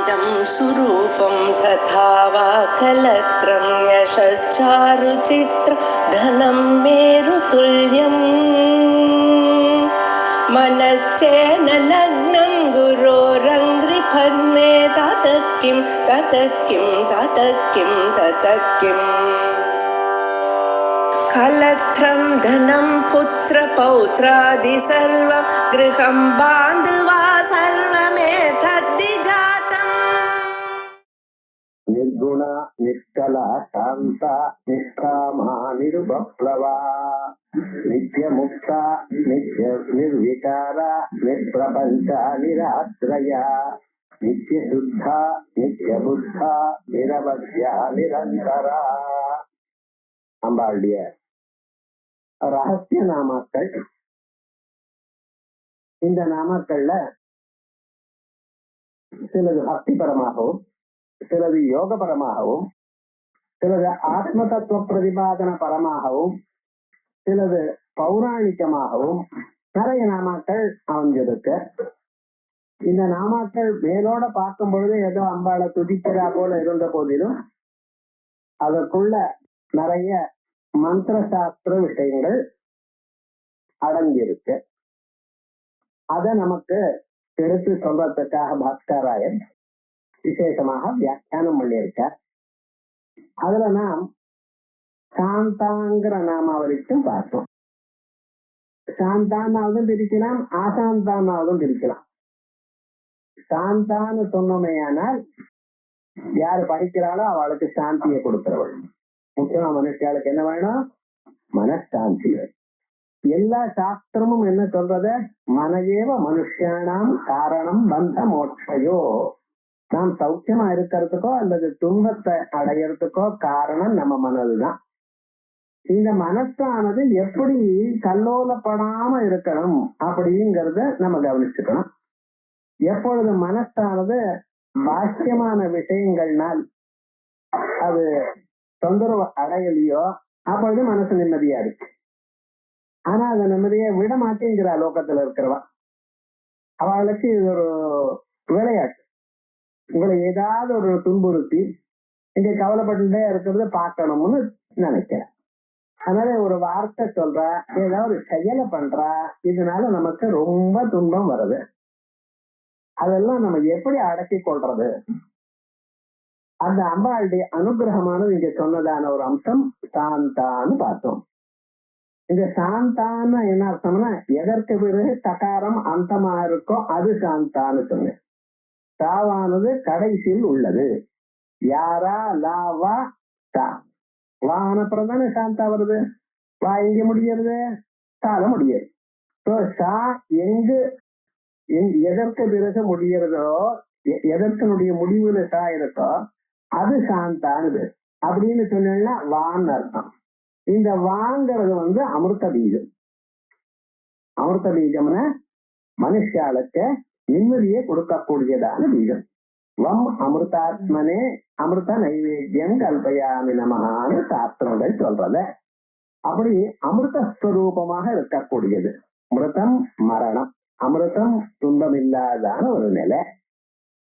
इदं सुरूपं तथा वा कलत्रं यशश्चारुचित्र धनं मेरुतुल्यम् मनश्चेन लग्नं गुरोरङ्घ्रिपद्मे ततः किं कलत्रं धनं पुत्रपौत्रादि सर्वं गृहं बान्धवा सर्वमेतद्विजातम्। निर्गुण निष्कला शांता निष्कामा निरुपप्लवा नित्यमुक्ता नित्य निर्विकारा निष्प्रपंचा निराश्रया नित्यशुद्धा नित्यबुद्धा निरवध्या निरंतरा. அம்பாளுடைய ரகசிய நாமாக்கள். இந்த நாமாக்கள்ல சிலது பக்திபரமாகவும் சிலது யோகபரமாகவும் சிலது ஆத்ம தத்துவ பிரதிபாதன பரமாகவும் சிலது பௌராணிகமாகவும் நிறைய நாமாக்கள் அமைஞ்சிருக்கு. இந்த நாமாக்கள் மேலோட பார்க்கும் பொழுது ஏதோ அம்பாளை துதிக்கிறா போல இருந்த போதிலும் அதற்குள்ள நிறைய மந்திர சாஸ்திர விஷயங்கள் அடங்கியிருக்கு. அதை நமக்கு எடுத்து சொல்றதுக்காக பாஸ்கராயர் விசேஷமாக வியாக்கியானம் பண்ணியிருக்கார். அதுல நாம் சாந்தாங்கிற நாமாவளிக்கும் பார்த்தோம். சாந்தானாவதும் பிரிக்கலாம், ஆசாந்தானாவதும் பிரிக்கலாம். சாந்தான்னு சொன்னோமேயானால் யாரு படிக்கிறாளோ அவளுக்கு சாந்தியை கொடுக்கிறவள். முக்கியமா மனுஷாளுக்கு என்ன வேணும்? மனசாந்தி. எல்லா சாஸ்திரமும் என்ன சொல்றத? மனதேவ மனுஷானாம் காரணம் பந்த மோட்சையோ. நாம் சௌக்கியமா இருக்கிறதுக்கோ அல்லது துன்பத்தை அடையறதுக்கோ காரணம் நம்ம மனதுதான். இந்த மனசானது எப்படி கல்லோலப்படாம இருக்கணும் அப்படிங்கறத நம்ம கவனிச்சுக்கணும். எப்பொழுது மனசானது பாக்கியமான விஷயங்கள்னால் அது தொந்தரவு அடையலையோ அப்பொழுது மனசு நிம்மதியா இருக்கு. ஆனா அந்த நிம்மதியை விட மாட்டேங்கிறா லோகத்துல இருக்கிறவா. அவளுக்கு இது ஒரு விளையாட்டு. உங்களை ஏதாவது ஒரு துன்புறுத்தி இங்க கவலைப்பட்டுட்டே இருக்கிறத பார்க்கணும்னு நினைக்கிறேன். அதனால ஒரு வார்த்தை சொல்ற, ஏதாவது ஒரு செயலை பண்ற, இதனால நமக்கு ரொம்ப துன்பம் வருது. அதெல்லாம் நம்ம எப்படி அடக்கி கொள்றது? அந்த அம்பாளுடைய அனுகிரகமானது இங்க சொன்னதான ஒரு அம்சம் சாந்தான்னு பார்த்தோம். இந்த சாந்தான்னு என்ன அர்த்தம்னா, எதற்கு பிறகு தகாரம் அந்தமா இருக்கோ அது சாந்தான்னு சொன்னேன். சாவானது கடைசியில் உள்ளது. யாரா லாவா சா. வானப்புறம் தானே சாந்தா வருது. வா எங்க முடியறது? சால முடியாது. சா எங்கு எதற்கு பிறகு முடியறதோ, எதற்கனுடைய முடிவுல சா இருக்கோ அது சாந்தானது அப்படின்னு சொன்னா வான்னு அர்த்தம். இந்த வாங்கிறது அமிர்த பீஜம். அமிர்த பீஜம்னா மனுஷாளுக்கு நிம்மதியை கொடுக்கக்கூடியதான பீஜம். வம் அமிர்தாத்மனே அமிர்த நைவேத்தியம் கல்பயாமி நமஹான்னு சாஸ்திரங்கள் சொல்றத. அப்படி அமிர்த ஸ்வரூபமாக இருக்கக்கூடியது. அமிர்தம் மரணம், அமிர்தம் துன்பமில்லாதான ஒரு நிலை.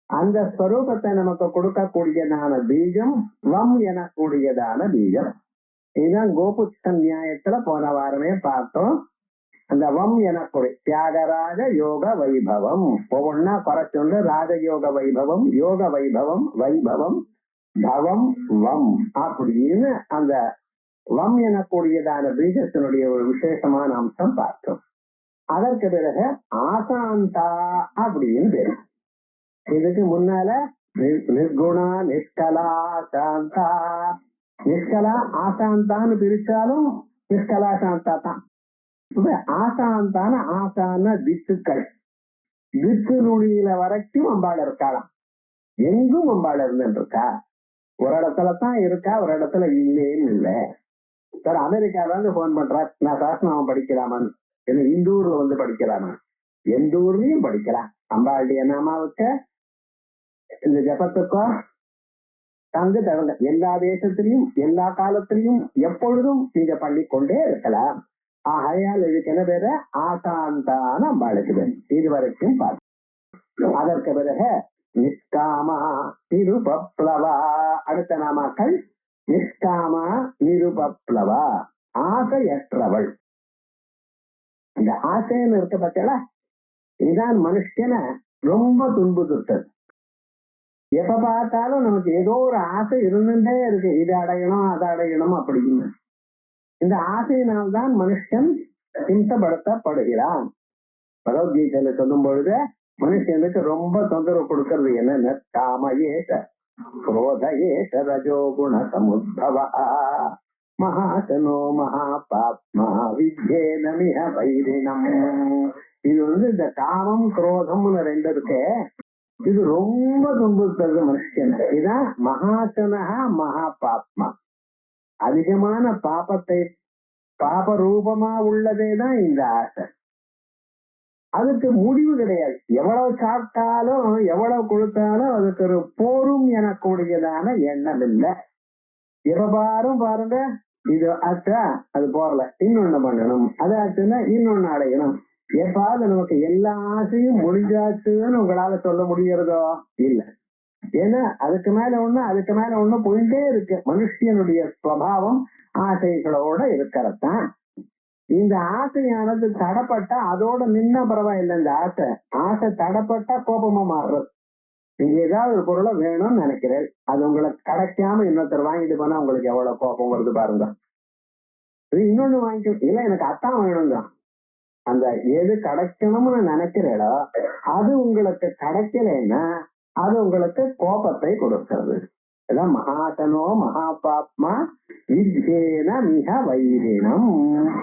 அந்த ஸ்வரூபத்தை நமக்கு கொடுக்கக்கூடியதான பீஜம் வம் எனக்கூடியதான பீஜம். இதுதான் கோபுஷ்ட நியாயத்துல போன வாரமே பார்த்தோம். அந்த வம் எனக்கூடிய தியாகராஜ யோக வைபவம் ஒவ்வொன்னா குறைச்சொன்று ராஜயோக வைபவம், யோக வைபவம், வைபவம், தவம், வம் அப்படின்னு அந்த வம் எனக்கூடியதான பீஜத்தினுடைய ஒரு விசேஷமான அம்சம் பார்த்தோம். அதற்கு பிறகு ஆசாந்தா அப்படின்னு பேரு. இதுக்கு முன்னால நிர்குணா நிஷ்கலா சாந்தா. நிஷ்கலா ஆசாந்தான்னு பிரிச்சாலும் நிஷ்கலா சாந்தா தான். ஆசாந்தான ஆசான திக்குகள், திக்கு நுழியில வரைக்கும் அம்பாள் இருக்காளாம். எங்கும் அம்பாள் இருந்துருக்கா. ஒரு இடத்துலதான் இருக்கா, ஒரு இடத்துல இல்லேன்னு இல்லை. சார் அமெரிக்கால இருந்து போன் பண்றா, நான் சாஸ்திரம் படிக்கலாமான்னு. இந்த ஊர்ல படிக்கலாமா? எந்த ஊர்லயும் படிக்கலாம். அம்பாளுடைய நாமாவுக்கு இந்த ஜபத்துக்கோ தங்கு தவங்க எல்லா தேசத்திலையும் எல்லா காலத்திலையும் எப்பொழுதும் நீங்க பண்ணிக்கொண்டே இருக்கலாம். ஆகையால் இதுக்கு என்ன பேரு? ஆசாந்தான அம்பாளுக்கு பேரு. இது வரைக்கும் பார்த்து அதற்கு பிறகு நிஷ்காமா நிருபப்ளவா. அடுத்த நாமாக்கள் நிஷ்காமா நிருபப்ளவா, ஆசையற்றவள். இந்த ஆசைன்னு இருக்க பத்தியா, இதுதான் மனுஷனை ரொம்ப துன்புறுத்தது. எப்ப பார்த்தாலும் நமக்கு ஏதோ ஒரு ஆசை இருந்துட்டே இருக்கு, இதை அடையணும் அதை அடையணும் அப்படின்னு. இந்த ஆசையினால்தான் மனுஷன் ஹிம்சப்படுத்தப்படுகிறான். பகவத்கீதையில சொல்லும் பொழுது மனுஷனுக்கு ரொம்ப தொந்தரவு கொடுக்கறது என்னன்னு, காம ஏஷ குரோத ஏஷ ரஜோகுண சமுத்பவா மகாசனோ மகாபாப்மா வித்யேனமிஹ வைரினம். இது இந்த காமம் குரோதம்னு ரெண்டு இருக்கு, இது ரொம்ப துன்புறுத்துறது மனுஷன். இதான் மகாசனஹா மகாபாப்மா. அதிகமான பாபத்தை பாப ரூபமா உள்ளதேதான் இந்த ஆசை. அதுக்கு முடிவு கிடையாது. எவ்வளவு சாப்பிட்டாலும் எவ்வளவு கொடுத்தாலும் அதுக்கு ஒரு போரும் எனக்கூடியதான எண்ணம் இல்லை. எப்ப பாருங்க, இது ஆச்சா அது போறல, இன்னொன்னு பண்ணணும், அது ஆச்சுன்னா இன்னொன்னு அடையணும். எப்பாவது நமக்கு எல்லா ஆசையும் முடிஞ்சாச்சுன்னு உங்களால சொல்ல முடியறதோ இல்ல. ஏன்னா அதுக்கு மேல ஒண்ணு போயிட்டே இருக்கு. மனுஷனுடைய சுவாவம் ஆசைகளோட இருக்கிறதான். இந்த ஆசையானது தடப்பட்டா அதோட நின்ன பரவாயில்லை. இந்த ஆசை தடப்பட்டா கோபமா மாறுறது. நீங்க ஏதாவது ஒரு பொருளை வேணும்னு நினைக்கிறேன், அது உங்களுக்கு கிடைக்காம இன்னொருத்தர் வாங்கிட்டு போனா உங்களுக்கு எவ்வளவு கோபம் வருது பாருங்க. இன்னொன்னு வாங்கிக்க, இல்ல எனக்கு அத்தான் வேணுங்க. அந்த எது கிடைக்கணும்னு நினைக்கிறீடோ அது உங்களுக்கு கிடைக்கலன்னா அது உங்களுக்கு கோபத்தை கொடுக்கிறது. இதான் மகாசனோ மகாபாப்மா வித்யேன மிக வைரினம்.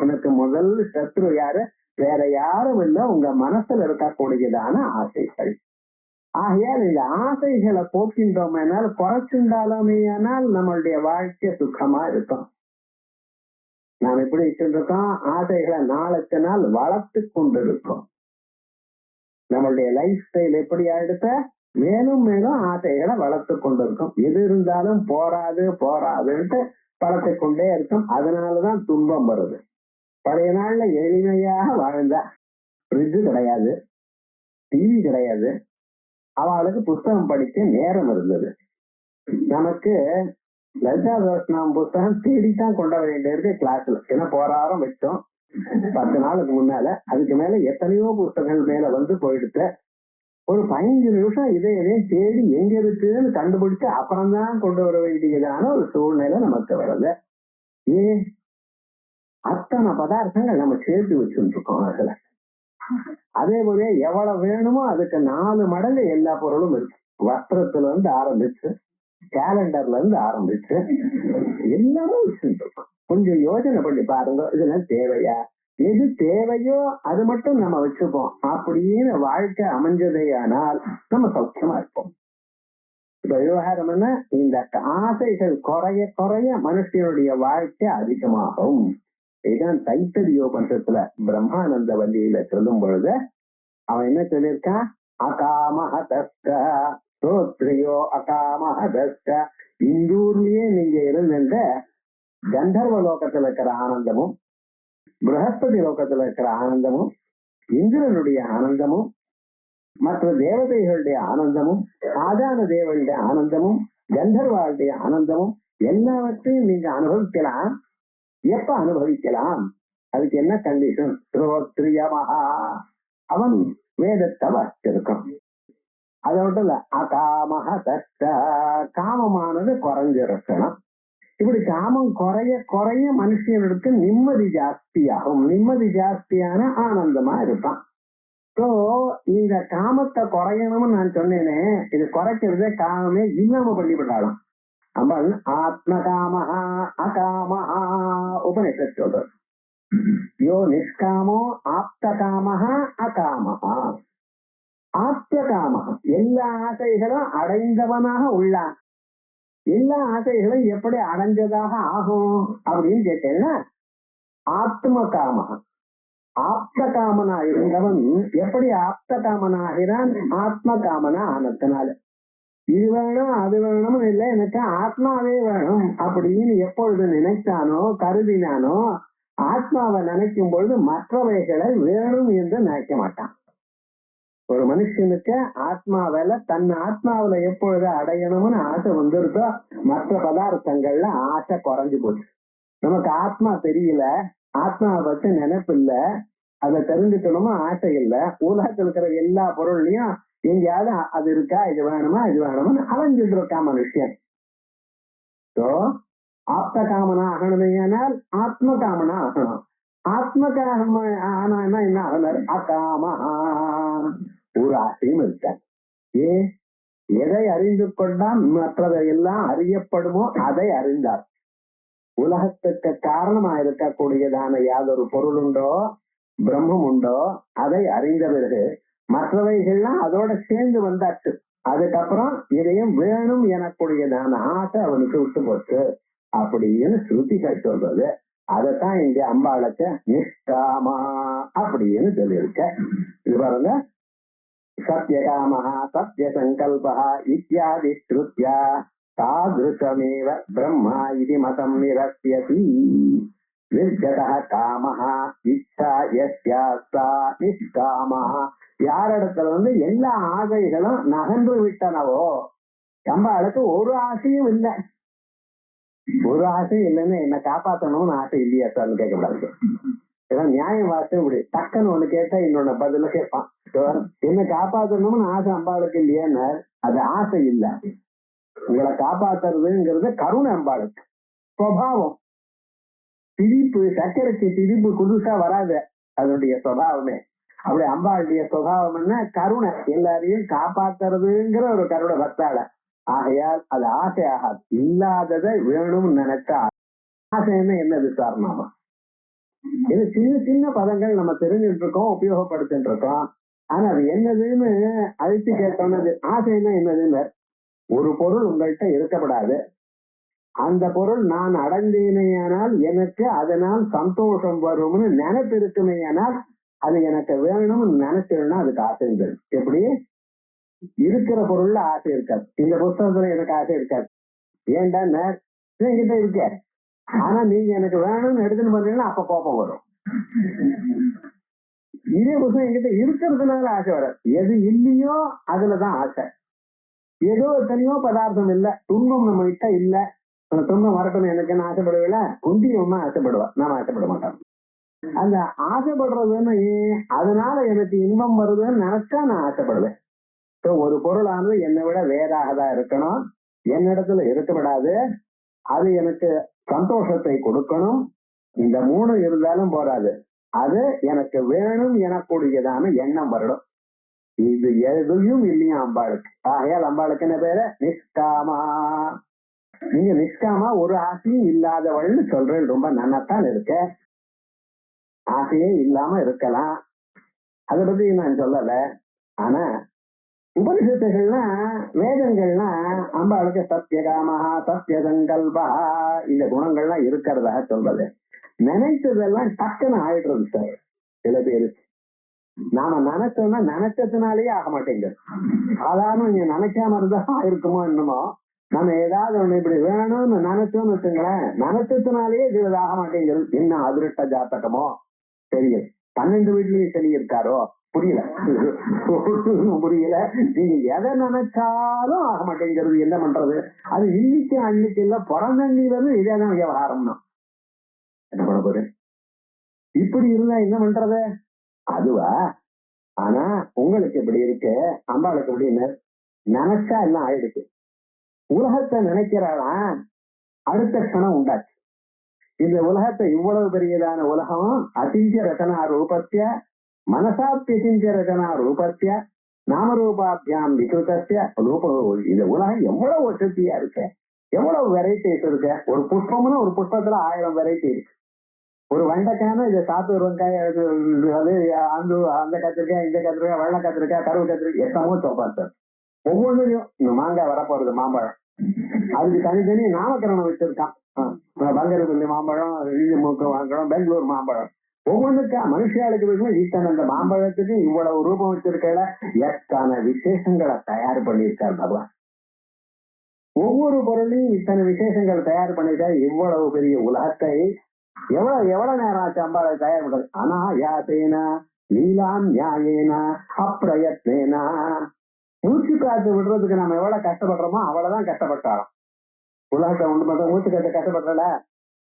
உனக்கு முதல் சத்ரு யாரு? வேற யாரும் இல்லை, உங்க மனசுல இருக்கக்கூடியதான ஆசைகள். ஆகையால் இந்த ஆசைகளை போக்கின்றோமேனால், குறைச்சுண்டாலுமே ஆனால் நம்மளுடைய வாழ்க்கை சுத்தமா இருக்கும். நாம் எப்படி இருக்கோம்? ஆசைகளை நாளுக்கு நாள் வளர்த்து கொண்டிருக்கோம். நம்மளுடைய லைஃப் ஸ்டைல் எப்படி ஆயிடுத்த, மேலும் மேலும் ஆசைகளை வளர்த்து கொண்டிருக்கும். எது இருந்தாலும் போராதுன்ட்டு வளர்த்து கொண்டே இருக்கும். அதனாலதான் துன்பம் வருது. பழைய நாள்ல எளிமையாக வாழ்ந்தா ஃப்ரிட்ஜு கிடையாது, டிவி கிடையாது, அவளுக்கு புத்தகம் படிக்க நேரம் இருந்தது. நமக்கு லலிதா சகஸ்ரநாமம் புத்தகம் தேடித்தான் கொண்ட வேண்டியிருக்கு கிளாஸ்ல. ஏன்னா போராரம் வச்சோம் 10 நாளுக்கு முன்னால. அதுக்கு மேல எத்தனையோ புத்தகங்கள் மேல போயிடுச்சு. ஒரு 15 நிமிஷம் இதையும் தேடி எங்க இருக்குன்னு கண்டுபிடிச்சு அப்புறம்தான் கொண்டு வர வேண்டியதான ஒரு சூழ்நிலை நமக்கு வருது. ஏன் அத்தனை பதார்த்தங்கள் நம்ம சேர்த்து வச்சுட்டு இருக்கோம் அதுல. அதே போல எவ்வளவு வேணுமோ அதுக்கு 4 மடங்கு எல்லா பொருளும் இருக்கு. வஸ்திரத்துல இருந்து ஆரம்பிச்சு, கேலண்டர்ல இருந்து ஆரம்பிச்சு எல்லாமே வச்சுட்டு இருக்கோம். கொஞ்சம் யோசனை பண்ணி பாருங்க, இதெல்லாம் தேவையா? எது தேவையோ அது மட்டும் நம்ம வச்சுப்போம். அப்படின்னு வாழ்க்கை அமைஞ்சதையானால் நம்ம சௌக்கியமா இருப்போம். இப்ப விவகாரம் என்ன, இந்த ஆசைகள் குறைய குறைய மனுஷனுடைய வாழ்க்கை அதிகமாகும். இதுதான் தைத்தரியோபனிஷத்துல பிரம்மானந்த வள்ளியில சொல்லும் பொழுது அவன் என்ன சொல்லியிருக்கான்? அகாமஹதஸ்க ஸ்ரோத்ரியோ அகாமஹதஸ்க. இந்தூர்லயே நீங்க இருந்த கந்தர்வ லோகத்துல இருக்கிற ஆனந்தமும், ப்ரஹஸ்பதி லோகத்துல இருக்கிற ஆனந்தமும், இந்திரனுடைய ஆனந்தமும், மற்ற தேவதைகளுடைய ஆனந்தமும், ஆதான தேவனுடைய ஆனந்தமும், கந்தர்வாளுடைய ஆனந்தமும் எல்லாவற்றையும் நீங்க அனுபவிக்கலாம். எப்ப அனுபவிக்கலாம்? அதுக்கு என்ன கண்டிஷன்? ஸ்ரோத்ரியமஹா, அவன் வேதத்தை வாசிச்சிருக்கான். அதை மட்டும் இல்ல, அகாமஹதஸ்க, காமமானது குறைஞ்சிருக்கணும். இப்படி காமம் குறைய குறைய மனுஷனுக்கு நிம்மதி ஜாஸ்தியாகும். நிம்மதி ஜாஸ்தியான ஆனந்தமா இருப்பான். ஸோ இந்த காமத்தை குறையணும்னு நான் சொன்னேனே, இது குறைக்கிறதே காமமே இல்லாம பண்ணிவிட்டாலும். அவன் ஆத்ம காமஹா அகாமஹா உபனிஷத் சொல்றது. யோ நிஷ்காமோ ஆப்த காமஹா அகாமஹா. ஆப்த காமஹா எல்லா ஆசைகளும் அடைந்தவனாக உள்ளான். எல்லா ஆசைகளும் எப்படி அடைஞ்சதாக ஆகும் அப்படின்னு கேட்டேன்னா, ஆத்ம காமஹா ஆப்த காமனா இருந்தவன் எப்படி ஆப்த காமனாகிறான்? ஆத்ம காமனா ஆனத்தினால. இது வேணும் அது வேணும்னு இல்லை, எனக்கு ஆத்மாவே வேணும் அப்படின்னு எப்பொழுது நினைத்தானோ கருதினானோ, ஆத்மாவை நினைக்கும் பொழுது மற்றவைகளை வேணும் என்று நினைக்க மாட்டான். ஒரு மனுஷனுக்கு ஆத்மாவில தன் ஆத்மாவில எப்பொழுது அடையணும்னு ஆசை வந்துருக்கோ மற்ற பதார்த்தங்கள்ல ஆசை குறைஞ்சு போச்சு. நமக்கு ஆத்மா தெரியல, ஆத்மாவை பத்தி நினைப்பு இல்ல, அதை தெரிஞ்சுக்கணுமா ஆசை இல்ல. உலகத்துல இருக்கிற எல்லா பொருள்லயும் எங்கேயாவது அது இருக்கா, இது வேணுமா இது வேணும்னு அலைஞ்சிட்டு இருக்கா மனுஷன். ஆப்த காமனா ஆகணுமையானால் ஆத்ம காமனா ஆகணும். ஆத்ம காம ஆனா என்ன ஆகணும்? அகாம ஒரு ஆசையும் இருக்காது. எதை அறிந்து கொண்டால் மற்றதை எல்லாம் அறியப்படுமோ அதை அறிந்தார். உலகத்துக்கு காரணமா இருக்கக்கூடியதான யாதொரு பொருள் உண்டோ, பிரம்மம் உண்டோ, அதை அறிந்த பிறகு மற்றவைகள்லாம் அதோட சேர்ந்து வந்தாச்சு. அதுக்கப்புறம் இதையும் வேணும் எனக்கூடியதான ஆசை அவனுக்கு விட்டு போச்சு அப்படின்னு ஸ்ருதிகள் சொல்றது. அதைத்தான் இங்க அம்பாளுக்கு நிஷ்காமா அப்படின்னு சொல்லியிருக்க. இது பாருங்க, சத்யகாமஹா சத்ய சங்கல்பா இத்தியாதி ஸ்ருத்யா தாத்ருஷமேவ பிரம்மா இது மதம் நிரஸ்யதி. வித்யதः காமஹ இச்சா யஸ்யா சா நிஷ்காமஹ. யாரிடத்துல எல்லா ஆசைகளும் நகன்று விட்டனவோ, அம்பாளுக்கு ஒரு ஆசையும் இல்லை. ஒரு ஆசையும் இல்லைன்னு என்ன காப்பாற்றணும்னு ஆசை இல்லையா சார்னு கேட்கக்கூடாது. ஏன்னா நியாயம் வார்த்தை இப்படி டக்குன்னு ஒண்ணு கேட்டா இன்னொன்னு பதில கேட்பான். என்ன காப்பாற்றணும்னு ஆசை அம்பாளுக்கு இல்லையான்னு அது ஆசை இல்லை. உங்களை காப்பாத்துறதுங்கிறது கருணை அம்பாளுக்கு சுவாவம். திரிப்பு, சக்கரைக்கு திரிப்பு புதுசா வராது, அதனுடைய சுவாவமே. அப்படி அம்பாளுடைய சுவாவம் என்ன? கருணை, எல்லாரையும் காப்பாத்துறதுங்கிற ஒரு கருணை பக்தால. ஆகையால் அது ஆசை ஆகாது. இல்லாததை வேணும்னு நினைச்சா ஆசை என்னது சார்னாமா? இது சின்ன சின்ன பதங்கள் நம்ம தெரிஞ்சுட்டு இருக்கோம், உபயோகப்படுத்திட்டு இருக்கோம். ஆனா அது என்னதுன்னு அழிச்சு கேட்டோம்னு ஆசைன்னா என்னதுன்னு, ஒரு பொருள் உங்கள்கிட்ட இருக்கப்படாது, அந்த பொருள் நான் அடைந்தேனேயானால் எனக்கு அதனால் சந்தோஷம் வரும்னு நினைப்பு இருக்குமேயானால் அது எனக்கு வேணும்னு நினைச்சிருந்தா அதுக்கு ஆசைங்கள். எப்படி? இருக்கிற பொருள்ல ஆசை இருக்காது. இந்த புத்தகத்துல எனக்கு ஆசை இருக்காது. ஏன்டா என்கிட்ட இருக்க, ஆனா நீங்க எனக்கு வேணும்னு எடுத்துன்னு பண்ணீங்கன்னா அப்ப கோபம் வரும். இதே புத்தகம் என்கிட்ட இருக்கிறதுனால ஆசை வராது. எது இல்லையோ அதுலதான் ஆசை. ஏதோ எத்தனையோ பதார்த்தம் இல்ல, துன்பம் நம்ம கிட்ட இல்ல, துன்பம் வரட்டும் எனக்குன்னு ஆசைப்படுவீல, குந்தியமா ஆசைப்படுவா, நாம ஆசைப்பட மாட்டோம். அந்த ஆசைப்படுறதுன்னு அதனால எனக்கு இன்பம் வருதுன்னு நினைச்சா நான் ஆசைப்படுவேன். ஒரு பொருளானது என்னை விட வேறாக தான் இருக்கணும், என்னிடத்துல இருக்கப்படாது, அது எனக்கு சந்தோஷத்தை கொடுக்கணும். இந்த மூணு இருந்தாலும் போராது, அது எனக்கு வேணும் எனக்கூடியதான எண்ணம் வரணும். இது எதுவும் இல்லையா அம்பாளுக்கு. ஆகையால் அம்பாளுக்கு என்ன பேரு? நிஷ்காமா. நீங்க நிஷ்காமா, ஒரு ஆசையும் இல்லாதவள்னு சொல்றேன். ரொம்ப நன்னாத்தான் இருக்க, ஆசையே இல்லாம இருக்கலாம், அதை பத்தி நான் சொல்லல. ஆனா உபனிஷத்துகள்லாம் வேதங்கள்லாம் அம்பாளுக்கு சத்யகாமஹா சத்ய சங்கல்பா இந்த குணங்கள்லாம் இருக்கிறதா சொல்றது. நினைச்சதெல்லாம் டக்குன்னு ஆயிடுறது சார். சில பேரு நாம நினைச்சோம்னா நினைச்சதுனாலேயே ஆக மாட்டேங்குது. சாதாரண நீங்க நினைக்காம இருந்தா இருக்குமோ என்னமோ, நம்ம ஏதாவது ஒண்ணு இப்படி வேணும்னு நினைச்சோம்னு வச்சுங்களேன், நினைச்சதுனாலேயே இது ஆக மாட்டேங்குது. என்ன அதிருஷ்ட ஜாத்தகமோ தெரியல, 12 வீட்லயும் சரி இருக்காரோ புரியல, புரியல. நீங்க எதை நினைச்சாலும் ஆக மாட்டேங்கிறது. என்ன பண்றது? அது இன்னைக்கு அன்னைக்கு இல்ல, பிறந்தண்ணிலிருந்து இதேதான் விவகாரம்னா என்ன பண்ண போது? இப்படி இருந்தா என்ன பண்றது? அதுவா? ஆனா உங்களுக்கு இப்படி இருக்கு, அம்பாளுக்கு எப்படின்னு நினைச்சா எல்லாம் ஆயிடுச்சு. உலகத்தை நினைக்கிறாளா, அடுத்த க்ஷணம் உண்டாச்சு. இந்த உலகத்தை இவ்வளவு பெரியதான உலகம் அசிஞ்ச ரச்சனா ரூபத்திய மனசாப்பியசிஞ்ச ரச்சனா ரூபத்திய நாமரூபாபியாம் விகிருத்திய ரூப. இந்த உலகம் எவ்வளவு வசதியா இருக்கு, எவ்வளவு வெரைட்டிஸ் இருக்கு. ஒரு புஷ்பம்னு ஒரு புஷ்பத்துல 1000 வெரைட்டி இருக்கு. ஒரு வெண்டைக்கான இதை சாத்தூர் வெங்காய அந்த கத்திரிக்காய், இந்த கத்திரிக்காய், வெள்ளை கத்திரிக்காய், கருவு கத்திரிக்காய், எத்தமோ சோப்பாரு. ஒவ்வொன்றுலயும் இந்த மாங்காய் வரப்போறது மாம்பழம், அதுக்கு தனித்தனி நாமக்கரணம் வச்சிருக்கான். பங்கரப்பள்ளி மாம்பழம், மூக்கு மாம்பழம், பெங்களூர் மாம்பழம், ஒவ்வொன்றுக்கா மனுஷாளுக்கு விஷயம் இத்தனை. அந்த மாம்பழத்துக்கு இவ்வளவு ரூபம் வச்சிருக்கல, எத்தனை விசேஷங்களை தயார் பண்ணியிருக்கார் பகவான். ஒவ்வொரு பொருளையும் இத்தனை விசேஷங்கள் தயார் பண்ணிருக்காரு. இவ்வளவு பெரிய உலகத்தை எவ்வளவு நேரம் ஆச்சு அம்பாளை தயார் பண்றது? ஆனா யாத்தேனா லீலாம் நியாயேனா அப்பிரயத்னேனா. மூச்சு காத்து விடுறதுக்கு நம்ம எவ்வளவு கஷ்டப்படுறோமோ அவ்வளவுதான் கஷ்டப்பட்டாலும். உலகத்தை உண்டு பண்ற மூச்சு காத்து கஷ்டப்படல,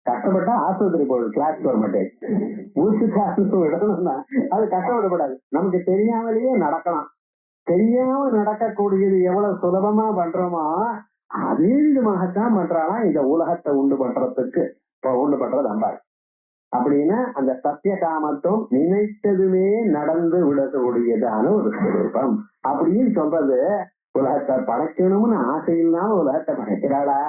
கஷ்டப்பட்டா ஆஸ்பத்திரி போகுது, கிளாஸ் போக மாட்டேன். மூச்சு காத்து விடணும்னா அது கஷ்டப்படக்கூடாது. நமக்கு தெரியாமலேயே நடக்கலாம். தெரியாம நடக்கக்கூடியது எவ்வளவு சுலபமா பண்றோமோ அதே விதமாகத்தான் பண்றாலாம் இந்த உலகத்தை உண்டு பண்றதுக்கு. இப்ப உண்டு பண்றது அம்பாள். அப்படின்னா அந்த சத்திய காமத்துவம் நினைத்ததுமே நடந்து விடக்கூடியதான ஒரு சுரூபம் அப்படின்னு சொல்றது. உலகத்தை படைக்கணும்னு ஆசை இல்லாம உலகத்தை படைக்கிறாளா?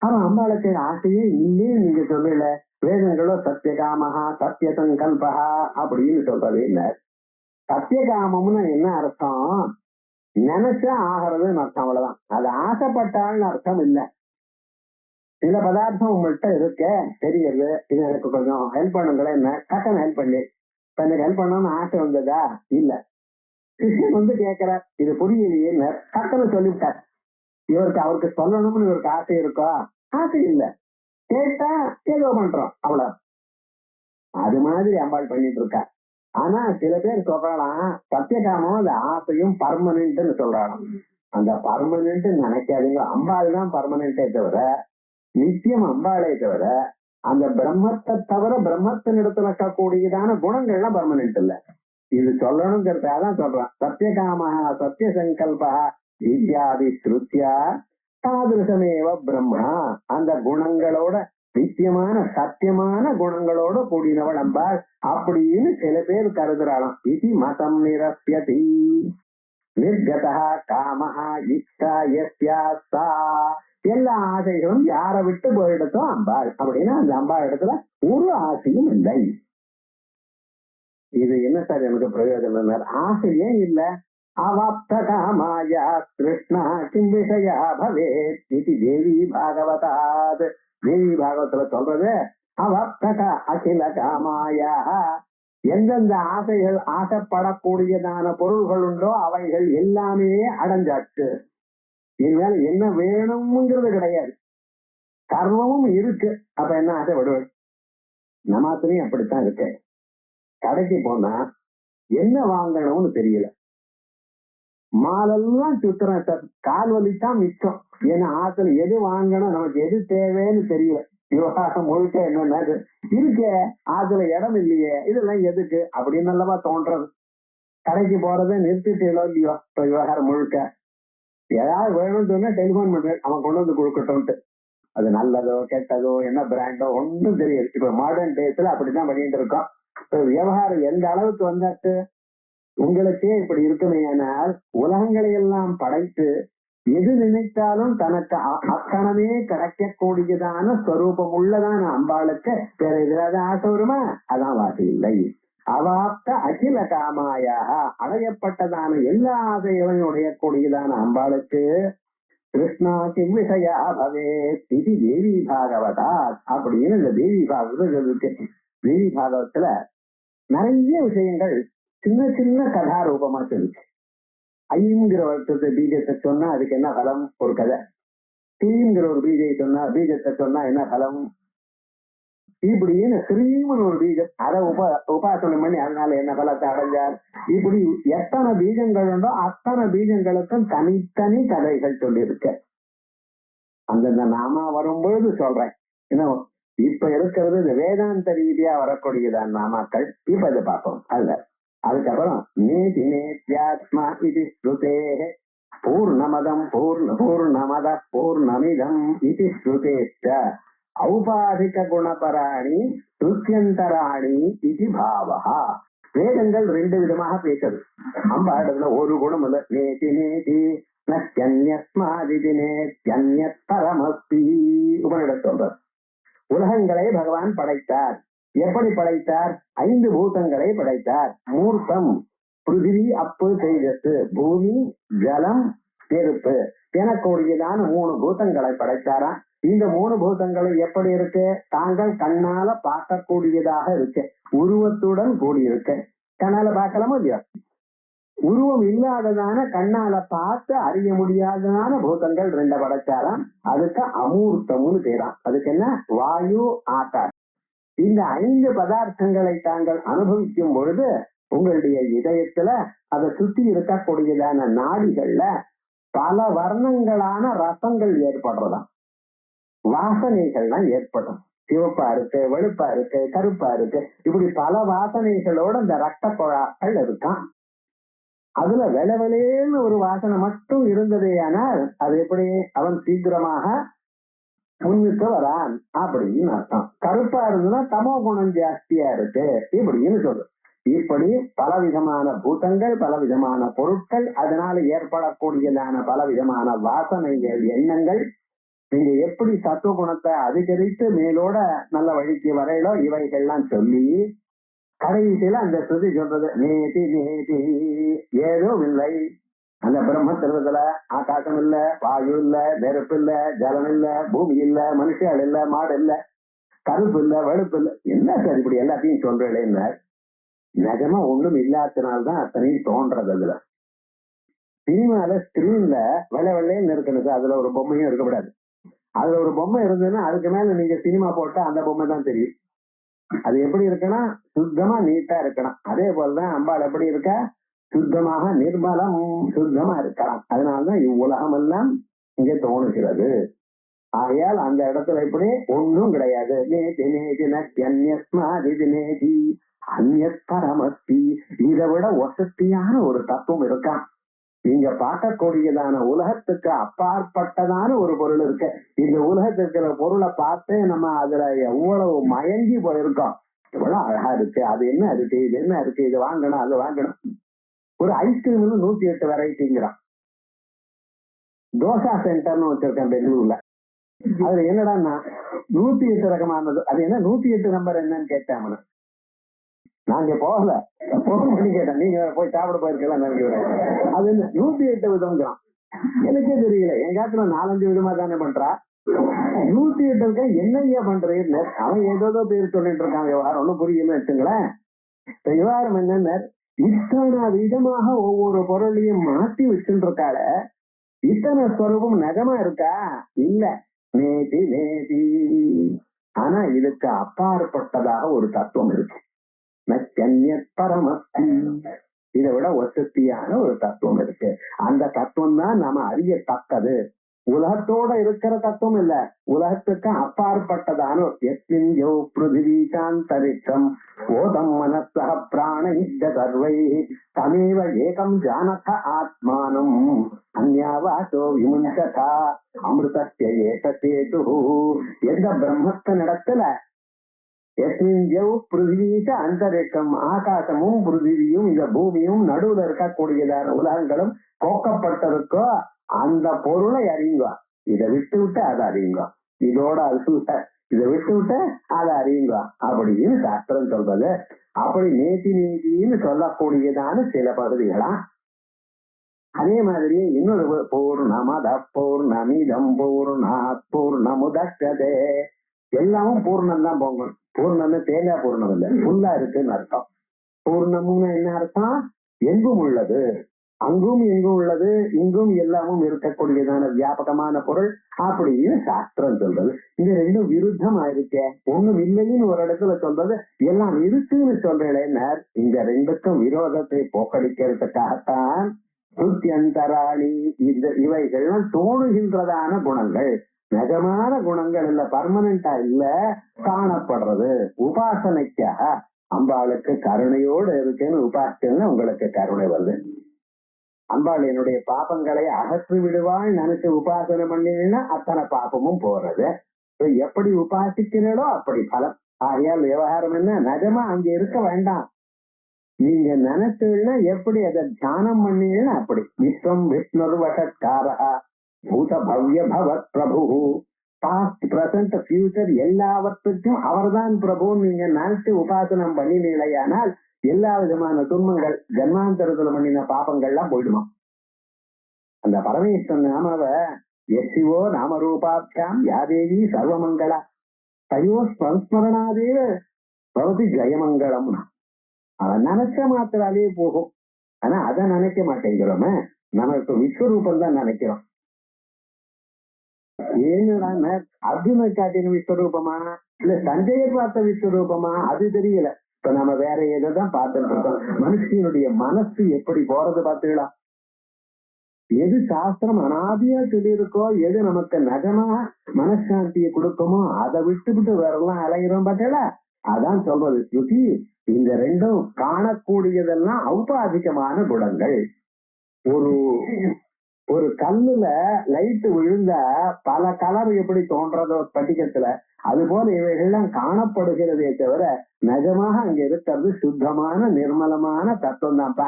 அவன் அம்பாளுக்கு ஆசையே இல்லையே நீங்க சொல்லல. வேதங்களோ சத்திய காமஹா சத்திய சங்கல்பஹா அப்படின்னு சொல்றது இல்ல. சத்தியகாமம்னு என்ன அர்த்தம்? நினைச்சா ஆகிறதுன்னு அர்த்தம், அவ்வளவுதான். அது ஆசைப்பட்டாள்னு அர்த்தம் இல்ல. சில பதார்த்தம் உங்கள்கிட்ட இருக்க தெரியுது, இது எனக்கு கொஞ்சம் ஹெல்ப் பண்ணுங்களேன், என்ன கட்டணம் ஹெல்ப் பண்ணி இப்ப எனக்கு ஹெல்ப் பண்ணணும்னு ஆசை வந்ததா? இல்ல. கிருஷ்ணன் வந்து கேட்கிறார், இது புரியலையே, கட்டணம் சொல்லிவிட்டார். அவருக்கு சொல்லணும்னு இவருக்கு ஆசை இருக்கோ? ஆசை இல்ல. கேட்டா ஏதோ பண்றோம், அவ்வளவு. அது மாதிரி அம்பாள் பண்ணிட்டு இருக்கா. ஆனா சில பேர் சொல்றாளாம் சத்தியகாமம் அந்த ஆசையும் பர்மனன்ட்னு சொல்றாளாம். அந்த பர்மனன்ட் நினைக்காதீங்க. அம்பாள் தான் பர்மனன்ட்டே தவிர, நித்தியம் அம்பாளே தவிர, அந்த பிரம்மத்தை தவிர பிரம்மத்தின் இடத்துல இருக்கக்கூடியதான குணங்கள்லாம் பர்மனன்ட் இல்ல. இது சொல்லணுங்கிறதான் சொல்றான். சத்தியகாமஹா சத்திய சங்கல்பா இத்தியாதி ஸ்ருத்யா தாதிருஷமேவ பிரம்மா. அந்த குணங்களோட நித்தியமான சத்தியமான குணங்களோட கூடினவள் அம்பாள் அப்படின்னு சில பேர் கருதுறாளாம். இது மதம் நிரப்பியதி நிர்கதா காமஹா இச்சா யஸ்யா சா. எல்லா ஆசைகளும் யாரை விட்டு போயிடுதோ அம்பாள். அப்படின்னா அந்த அம்பாள் இடத்துல ஒரு ஆசையும் இல்லை. இது என்ன சார் எனக்கு பிரயோஜனம்? ஆசையே இல்லை. அவாப்த காமாயா கிருஷ்ணா கிம் விஷயா பவேத் இது தேவி பாகவதாத். தேவி பாகவத்துல சொல்றது அவாப்த அகில காமாயா. எந்தெந்த ஆசைகள் ஆசைப்படக்கூடியதான பொருள்கள் உண்டோ அவைகள் எல்லாமே அடைஞ்சாச்சு. இனிமேல் என்ன வேணும்ங்கிறது கிடையாது. கர்வமும் இருக்கு. அப்ப என்ன ஆசைப்படுவேன்? நமாத்திலையும் அப்படித்தான் இருக்கு. கடைக்கு போனா என்ன வாங்கணும்னு தெரியல, மாலெல்லாம் சுத்துறேன் சார், கால் வலித்தான் மிச்சம். ஏன்னா ஆத்துல எது வாங்கணும், நமக்கு எது தேவைன்னு தெரியல. விவகாரம் முழுக்க என்னன்னா இருக்க ஆத்துல இடம் இல்லையே, இதெல்லாம் எதுக்கு அப்படின்னு நல்லவா தோன்றது. கடைக்கு போறதை நிறுத்திட்டு இல்லையோ இப்ப விவகாரம் முழுக்க. ஏதாவது வேணும்னு சொன்னா டெலிபோன் பண்றேன், அவன் கொண்டு வந்து கொடுக்கட்டும்ட்டு. அது நல்லதோ கெட்டதோ என்ன பிராண்டோ ஒன்றும் தெரியாது. இப்ப மாடர்ன் டேஸ்ல அப்படித்தான் பண்ணிட்டு இருக்கோம். விவகாரம் எந்த அளவுக்கு வந்தாச்சு உங்களுக்கே இப்படி இருக்குமேயானால், உலகங்களை எல்லாம் படைத்து எது நினைத்தாலும் தனக்கு அக்கணமே கிடைக்கக்கூடியதான ஸ்வரூபம் உள்ளதான அம்பாளுக்கு வேற எதிராக ஆசை வருமா? அதான் வாசி இல்லை. அவாப்த அகில காமாயாக அடையப்பட்டதான எல்லா ஆசைகளையும் உடையக்கூடியதான அம்பாளுக்கு கிருஷ்ணா கிம் விஷயா பவே இது தேவி பாகவதா அப்படின்னு இந்த தேவி பாகவதம் இருக்கு. தேவி பாகவத்துல நிறைய விஷயங்கள் சின்ன சின்ன கதாரூபமா சொல்லிச்சு. ஐங்கிற வருஷத்து பீஜத்தை சொன்னா அதுக்கு என்ன பலம்? ஒரு கதை. தீங்கிற ஒரு பீஜத்தை சொன்னா என்ன பலம்? இப்படின்னு ஸ்ரீமன் ஒரு பீஜம் அதை உபாசனம் பண்ணி அதனால என்ன பலத்தை அடைஞ்சார். இப்படி எத்தனை பீஜங்கள் உண்டோ அத்தனை பீஜங்களுக்கும் தனித்தனி கதைகள் சொல்லியிருக்க. அந்தந்த நாமா வரும்பொழுது சொல்றேன். இன்னும் இப்ப இருக்கிறது இந்த வேதாந்த ரீதியா வரக்கூடியதான் நாமாக்கள். இப்ப இதை பார்ப்போம். அதுக்கப்புறம் நேதி நேத்யாத்மா இது ஸ்ருதே பூர்ணமதம் பூர்ணமத பூர்ணமிதம் இது ஸ்ருதேச்ச ஔபாதிக குணபராணி சுத்தியந்தராணி இது பாவஹா. வேதங்கள் ரெண்டு விதமாக பேசுது. அம்பாடத்துல ஒரு குணம் இல்ல. நேதி நேதி நன்யஸ்மாதிதி நேத்யன்யத்தரமஸ்தி உபனிட சொல்றார். உலகங்களை பகவான் படைத்தார். எப்படி படைத்தார்? 5 பூதங்களை படைத்தார். மூர்த்தம் பிருத்திவி அப்பு தேஜஸ், பூமி ஜலம் நெருப்பு எனக்கூடியதான 3 பூதங்களை படைத்தாராம். இந்த 3 பூதங்களும் எப்படி இருக்கு? தாங்கள் கண்ணால பார்க்கக்கூடியதாக இருக்கு, உருவத்துடன் கூடியிருக்கு. கண்ணால பார்க்கலாமோ இல்லையா? உருவம் இல்லாததான கண்ணால பார்த்து அறிய முடியாததான பூதங்கள் 2 படைச்சாராம். அதுக்கு அமூர்த்தம்னு பேராம். அதுக்கு என்ன? வாயு ஆகாஷ். இந்த 5 பதார்த்தங்களை தாங்கள் அனுபவிக்கும் பொழுது உங்களுடைய இதயத்துல அதை சுத்தி இருக்கக்கூடியதான நாடிகள்ல பல வர்ணங்களான ரசங்கள் ஏற்படுறதாம், வாசனைகள்லாம் ஏற்படும். சிவப்பா இருக்கு, வெளுப்பா இருக்கு, கருப்பா இருக்கு, இப்படி பல வாசனைகளோட இந்த ரத்த குழாக்கள் இருக்கான். அதுல வெளவெளேன்னு ஒரு வாசனை மட்டும் இருந்ததே ஆனால் அது எப்படி அவன் சீக்கிரமாக முன்னுக்கு வரான் அப்படின்னு அர்த்தம். கருப்பா இருந்ததுன்னா தமோ குணம் ஜாஸ்தியா இருக்கு இப்படின்னு சொல்லு. இப்படி பலவிதமான பூதங்கள், பலவிதமான பொருட்கள், அதனால ஏற்படக்கூடியதான பலவிதமான வாசனைகள், எண்ணங்கள், நீங்க எப்படி சத்துவ குணத்தை அதிகரித்து மேலோட நல்ல வழிக்கு வரையிலோ இவைகள்லாம் சொல்லி கடைசியில அந்த ஸ்ருதி சொல்றது நேதி நேதி ஏதும் இல்லை. அந்த பிரம்மத்திரத்துல ஆகாசம் இல்ல, வாயு இல்ல, நெருப்பு இல்ல, ஜலம் இல்ல, பூமி இல்ல, மனுஷால் இல்ல, மாடு இல்ல, கருப்பு இல்ல, வெளுப்பு இல்ல. என்ன சார் இப்படி எல்லாத்தையும் சொல்றேன்? நிஜமா ஒண்ணும் இல்லாதனால்தான் அத்தனையும் தோன்றது. அதுல சினிமால ஸ்கிரீன்ல வெள்ளை வெள்ளைன்னு இருக்கணும், அதுல ஒரு பொம்மையும் இருக்கக்கூடாது. அதுல ஒரு பொம்மை இருந்ததுன்னா அதுக்கு மேல நீங்க சினிமா போட்டா அந்த பொம்மை தான் தெரியும். அது எப்படி இருக்குன்னா சுத்தமா நீட்டா இருக்கணும். அதே போலதான் அம்பாள் எப்படி இருக்கா, சுத்தமாக நிர்மலம் சுத்தமா இருக்கலாம். அதனாலதான் இவ்வுலகம் எல்லாம் இங்க தோணுகிறது. ஆகையால் அந்த இடத்துல எப்படி ஒன்றும் கிடையாது. நேதி நேதி நத்யன்யஸ்மாதி நேதி அந்யத் பரமஸ்தி. இதை விட வசதியான ஒரு தத்துவம் இருக்கான். நீங்க பார்க்கக்கூடியதான உலகத்துக்கு அப்பாற்பட்டதான ஒரு பொருள் இருக்கு. இந்த உலகத்துக்கு இருக்கிற பொருளை பார்த்து நம்ம அதுல எவ்வளவு மயங்கி போயிருக்கோம். எவ்வளவு அழகா இருக்கு, அது என்ன இருக்கு, இது என்ன இருக்கு, இது வாங்கணும், அது வாங்கணும். ஒரு ஐஸ்கிரீம்னு 108 வெரைட்டிங்கிறான். தோசா சென்டர்னு வச்சிருக்கேன் பெங்களூர்ல. அதுல என்னடான்னா 108 ரகமானது. அது என்ன 108 நம்பர் என்னன்னு கேட்டாங்க. நாங்க போகல, போன் பண்ணி கேட்டேன், நீங்க போய் சாப்பிட போயிருக்கலாம். அது 108 விதம்ங்கிறான். எனக்கே தெரியல. என் காலத்துல 4-5 விதமா தானே பண்றா. 108 என்னையா பண்றேன்னு அவன் ஏதோ பேர் சொல்லிட்டு இருக்கான். விவகாரம் ஒன்னும் புரியலன்னு வச்சுங்களேன். விவகாரம் என்னன்னு இத்தனை விதமாக ஒவ்வொரு பொருளையும் மாத்தி வச்சுட்டு இருக்கால. இத்தனை ஸ்வரூபம் நிஜமா இருக்கா? இல்ல, நேதி நேதி. ஆனா இதுக்கு அப்பாற்பட்டதாக ஒரு தத்துவம் இருக்கு. பரமஸ்தி. இதை விட வசதியான ஒரு தத்துவம் இருக்கு. அந்த தத்துவம் தான் நாம அறியத்தக்கது. உலகத்தோட இருக்கிற தத்துவம் இல்ல, உலகத்துக்கு அப்பாற்பட்டதான பிருத்திவீகாந்தரிக்ஷம் ஓதம் மனசக பிராண சர்வை தமேவ ஏகம் ஜானக ஆத்மானம் அந்யாவாசோ விமுஞ்சதா அமிர்தஸ்ய ஏகசேது. எந்த பிரம்மத்தினிடத்துல பிருத்திவீக அந்தரிக்ஷம், ஆகாசமும் பிருத்திவியும் இந்த பூமியும் நடுவுல இருக்கக்கூடியதான உலகங்களும் போக்கப்பட்டிருக்கோ அந்த பொருளை அறியுங்க. இதை விட்டு விட்டு அதை அறியுங்க, இதோட அது இதை விட்டு விட்டு அதை அறியுங்க அப்படின்னு சாஸ்திரம் சொல்றது. அப்படி நேதி நேதின்னு சொல்லக்கூடியதான சில பகுதிகளா. அதே மாதிரி இன்னொரு பூர்ணமத பூர்ணமிதம் பூர்ணாத் பூர்ணமுதச்சதே. எல்லாமும் பூர்ணம் தான் போங்கணும். பூர்ணம்னு தேங்காய் பூர்ணம் இல்லை, ஃபுல்லா இருக்குன்னு அர்த்தம். பூர்ணம்னு என்ன அர்த்தம்? எங்கும் உள்ளது, அங்கும் எங்கும் உள்ளது, இங்கும் எல்லாமும் இருக்கக்கூடியதான வியாபகமான பொருள் அப்படின்னு சாஸ்திரம் சொல்றது. இந்த ரெண்டும் விருத்தமா இருக்கே. ஒண்ணும் இல்லைன்னு ஒரு இடத்துல சொல்றது, எல்லாம் இருக்குன்னு சொல்றேன். இந்த ரெண்டுக்கும் விரோதத்தை போக்கடிக்கிறதுக்காகத்தான் சுத்தியந்தராணி இந்த இவைகள்லாம் தோணுகின்றதான குணங்கள். நிஜமான குணங்கள் இல்ல, பர்மனண்டா இல்ல, காணப்படுறது. உபாசனைக்காக அம்பாளுக்கு கருணையோடு இருக்குன்னு உபாசனை உங்களுக்கு கருணை வருது. அம்பாள் என்னுடைய பாபங்களை அகற்றி விடுவாள் நினைச்சு உபாசனை பண்ணினா அத்தனை பாபமும் போறது. எப்படி உபாசிக்கிறீங்களோ அப்படி பலம். ஆகையால் விவகாரம் என்ன, நிஜமா அங்க இருக்க வேண்டாம். நீங்க நினைச்சீங்கன்னா எப்படி அதை தியானம் பண்ணீங்கன்னா அப்படி. விஸ்வம் விஷ்ணு வசத்காரா பூத பவ்ய பவத் பிரபு. பாஸ்ட் பிரசன்ட் ஃபியூச்சர் எல்லாவற்றுக்கும் அவர்தான் பிரபுன்னு நீங்க நினைச்சு உபாசனம் பண்ணினீங்களேயானால் எல்லா விதமான துன்பங்கள் ஜன்மாந்தரத்துல பண்ணின பாபங்கள்லாம் போயிடுமா. அந்த பரமேஸ்வரன் நாமவ எஸ்வோ நாமரூபாபியாம் யாதேவி சர்வமங்களா தயோ சம்ஸ்மரணாதேவ பவதி ஜெயமங்கலம். அவன் நினைச்ச மாத்திராலே போகும். ஆனா அதை நினைக்க மாட்டேங்கிறோமே. நமக்கு விஸ்வரூபம் தான் நினைக்கிறோம். ஏன்னு அர்ஜுனை காட்டின விஸ்வரூபமா இல்ல சஞ்சயர் பார்த்த விஸ்வரூபமா அது தெரியல. இப்ப நம்ம வேற எதைதான் பார்த்துட்டு இருக்கோம். மனுஷனுடைய மனசு எப்படி போறது பார்த்தீங்களா? எது சாஸ்திரம் அனாதியா சொல்லியிருக்கோ, எது நமக்கு நகமா மனசாந்தியை கொடுக்குமோ அதை விட்டு வேற எல்லாம் அலைகிறோம் பார்த்தீங்களா? அதான் சொல்றது ருசி. இந்த ரெண்டும் காணக்கூடியதெல்லாம் ஔபாதிகமான குணங்கள். ஒரு ஒரு கல்லுல லைட் விழுந்தா பல கலர் எப்படி தோன்றதோ படிக்கத்துல, அது போல இவைகள்லாம் காணப்படுகிறதே தவிர நிஜமாக அங்க இருக்கிறது சுத்தமான நிர்மலமான தத்துவம் தான்ப்பா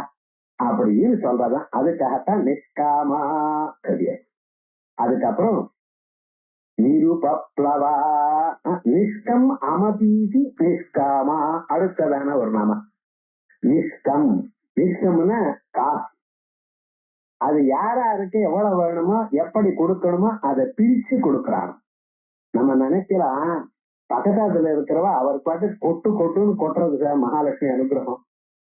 அப்படின்னு சொல்றதான். அதுக்காகத்தான் நிஷ்காமா கவிய. அதுக்கப்புறம் நிருபப்ளவா நிஷ்கம் அமதீதி நிஷ்காமா அடுத்ததான ஒரு நாம நிஷ்கம். நிஷ்கம்னா காசு. அது யாராருக்கு எவ்வளவு வேணுமோ எப்படி கொடுக்கணுமோ அதை பிரிச்சு கொடுக்கறாங்க. நம்ம நினைக்கலாம் பக்கத்தாத்துல இருக்கிறவா அவர் பாட்டு கொட்டுன்னு கொட்டுறது சார் மகாலட்சுமி அனுகிரகம்.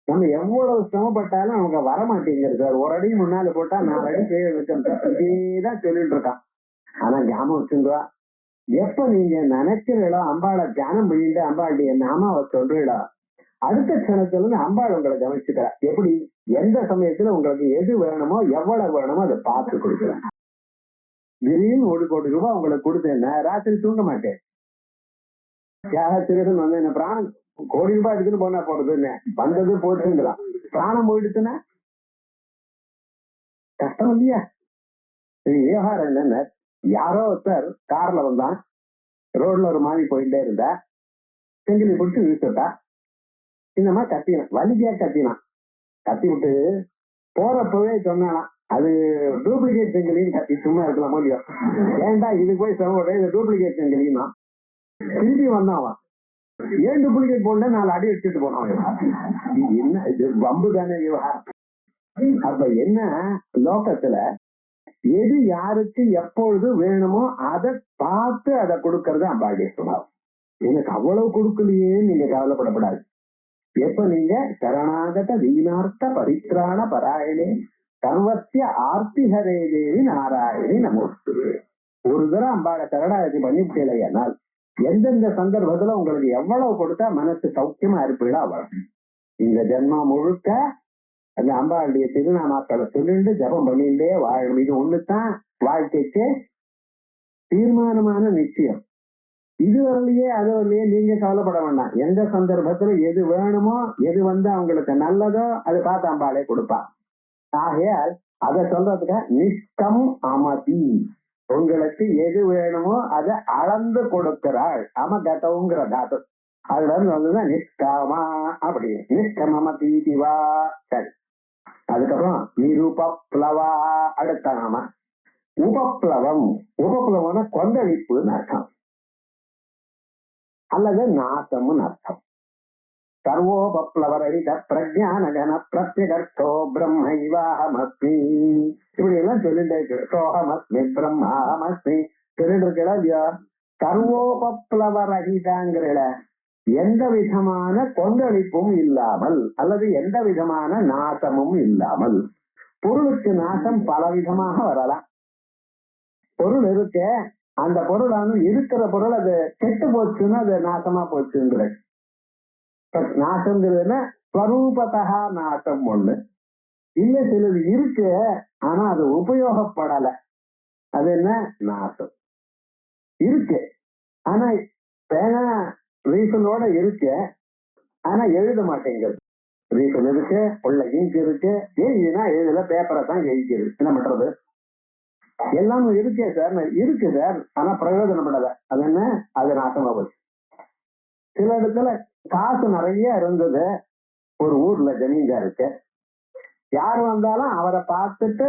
நம்ம எவ்வளவு சிரமப்பட்டாலும் அவங்க வரமாட்டேங்கிறது சார். ஒரு அடி முன்னால போட்டா 4 அடி கீழே வச்சிருக்கோம். இதேதான் சொல்லிட்டு இருக்கான். ஆனா ஞாபகம் வச்சுங்களா, எப்ப நீங்க நினைக்கிறீங்களோ அம்பாளை தியானம் பண்ணிட்டு அம்பாளுடைய நாமாவை சொல்றீங்களோ, அடுத்த க்ஷணத்துல இருந்து அம்பாள் உங்களை கவனிச்சுக்கிறா. எப்படி எந்த சமயத்துல உங்களுக்கு எது வேணுமோ எவ்வளவு வேணுமோ அதை பார்த்து கொடுக்குறேன். திடீர்னு 1 கோடி ரூபாய் உங்களுக்கு கொடுத்தேன்னா ராத்திரி தூங்க மாட்டேன். திருடன் வந்து என்ன பிராணம் 1 கோடி ரூபாய் எடுத்துன்னு போனா போறது என்ன வந்தது போச்சுங்களாம். பிராணம் போயிடுச்சுன்னா கஷ்டம் இல்லையா? விவகாரம் என்னன்னு, யாரோ ஒருத்தர் கார்ல வந்தான், ரோட்ல ஒரு மாதிரி போயிட்டே இருந்தா, செங்கிலி பிடிச்சி வீசுட்டா. இந்த மாதிரி கத்தினான், வலிக்கையா கத்தினான். கத்தி விட்டு போறப்பவே சொன்னாலாம் அது டூப்ளிகேட் செங்கலின்னு. கத்தி சும்மா இருக்கலாம் முடியும், ஏன்டா இது போய் சொல்ல இது டூப்ளிகேட் செங்கலின்னா. திரும்பி வந்தான் அவன், ஏன் டூப்ளிகேட் போன 4 அடி எடுத்துட்டு போனான். என்ன இது வம்பு தானே விவகாரம். அப்ப என்ன லோகத்துல எது யாருக்கு எப்பொழுது வேணுமோ அதை பார்த்து அதை கொடுக்கறது அம்பாளுடைய சுபாவம். எனக்கு அவ்வளவு கொடுக்கலையே நீங்க கவலைப்படப்படாது. எப்ப நீங்க சரணாகத தீனார்த்த பரித்ராண பராயணே சர்வசிய ஆர்த்திஹரே தேவி நாராயணி நமோஸ்து ஒரு தடவை அம்பாளை சரணாகதி பண்ணிவிட்டேனால் எந்தெந்த சந்தர்ப்பத்துல உங்களுக்கு எவ்வளவு கொடுத்தா மனசு சௌக்கியமா இருப்பீங்களோ அவ்வளவு. இந்த ஜென்மம் முழுக்க அந்த அம்பாளுடைய திருநாமாக்களை சொல்லிட்டு ஜபம் பண்ணிட்டே வாழணும். இது ஒண்ணுதான் வாழ்க்கைக்கு தீர்மானமான நிச்சயம். இது வரலையே அது வரலையே நீங்க கவலைப்பட வேண்டாம். எந்த சந்தர்ப்பத்துல எது வேணுமோ எது அவங்களுக்கு நல்லதோ அதை பார்த்து அம்பாளே கொடுப்பா. ஆகையால் அதை சொல்றதுக்கு நிஷ்கம் அமதி, உங்களுக்கு எது வேணுமோ அதை அளந்து கொடுக்கிறாள். அமகதவுங்கிற தாத்து அதுல இருந்து வந்துதான் நிஷ்காமா அப்படி நிஷ்கமதி திவா. சரி, அதுக்கப்புறம் நிருபப்ளவா அடுத்த நாம உபப்ளவம். உபப்ளவம்னா கொந்தளிப்புன்னு அர்த்தம் அல்லது நாசம்னு அர்த்தம். சர்வோபப்ளவரஹித பிரஜானகன பிரத்யகர்த்தோ பிரம்மைவாஹமஸ்மி இப்படி எல்லாம் சொல்லிட்டே இருக்கு. சோஹமஸ்மி பிரம்மாஹமஸ்மி சொல்லிட்டு இருக்கா இல்லையா? சர்வோபப்ளவரஹிதாங்கிற எந்த விதமான கொந்தளிப்பும் இல்லாமல் அல்லது எந்த விதமான நாசமும் இல்லாமல். பொருளுக்கு நாசம் பல விதமாக வரலாம். பொருள் இருக்க அந்த பொருள் இருக்கிற பொருள் அது கெட்டு போச்சுன்னா அது நாசமா போச்சுங்கிற நாசம்ங்கிறதுனா ஸ்வரூபத்தகா நாசம் ஒண்ணு இல்ல. சிலது இருக்கு ஆனா அது உபயோகப்படல, அது என்ன நாசம். இருக்கு ஆனா பேனா ரீசனோட இருக்கு ஆனா எழுத மாட்டேங்குது. ரீசன் இருக்கு, உள்ள இங்க் இருக்கு, எழுதினா எழுதல, பேப்பரை தான் எழுதிக்கிறது. என்ன பண்றது? எல்லாமே இருக்கே சார், இருக்கு சார் ஆனா பிரயோஜனப்படல. அது என்ன? அது நாசமா போச்சு. சில இடத்துல காசு நிறைய இருந்தது, ஒரு ஊர்ல ஜமீன்தாருக்கு, யார் வந்தாலும் அவரை பார்த்துட்டு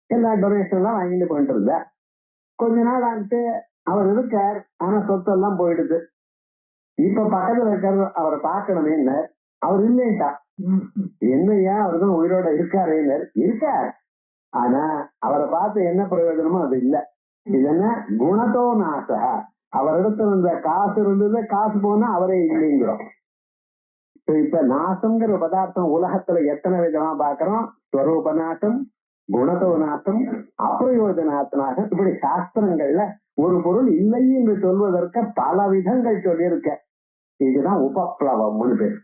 எல்லா டொனேஷன் எல்லாம் வாங்கிட்டு போயிட்டு இருந்த. கொஞ்ச நாள் ஆகிட்டு அவர் இருக்கார் ஆனா சொத்து எல்லாம் போயிடுது. இப்ப பக்கத்துல இருக்கிற அவரை பார்க்கணுமே, அவர் இல்லைன்ட்டா. என்னையா அவர்தான் உயிரோட இருக்காரு, இருக்கார் ஆனா அவரை பார்த்து என்ன பிரயோஜனமோ அது இல்ல. இது என்ன? குணத்தோ நாச. அவரிடத்துல இருந்த காசு இருந்தது, காசு போனா அவரே இல்லைங்கிறோம். இப்ப நாசம்ங்கிற பதார்த்தம் உலகத்துல எத்தனை விதமா பாக்குறோம்? ஸ்வரூப நாசம், குணத்தோ நாசம், அப்புறம் அப்பிரயோஜனாத்மாக இப்படி சாஸ்திரங்கள்ல ஒரு பொருள் இல்லை என்று சொல்வதற்கு பல விதங்கள் சொல்லியிருக்க. இதுதான் உபப்ளவம்னு பேர்.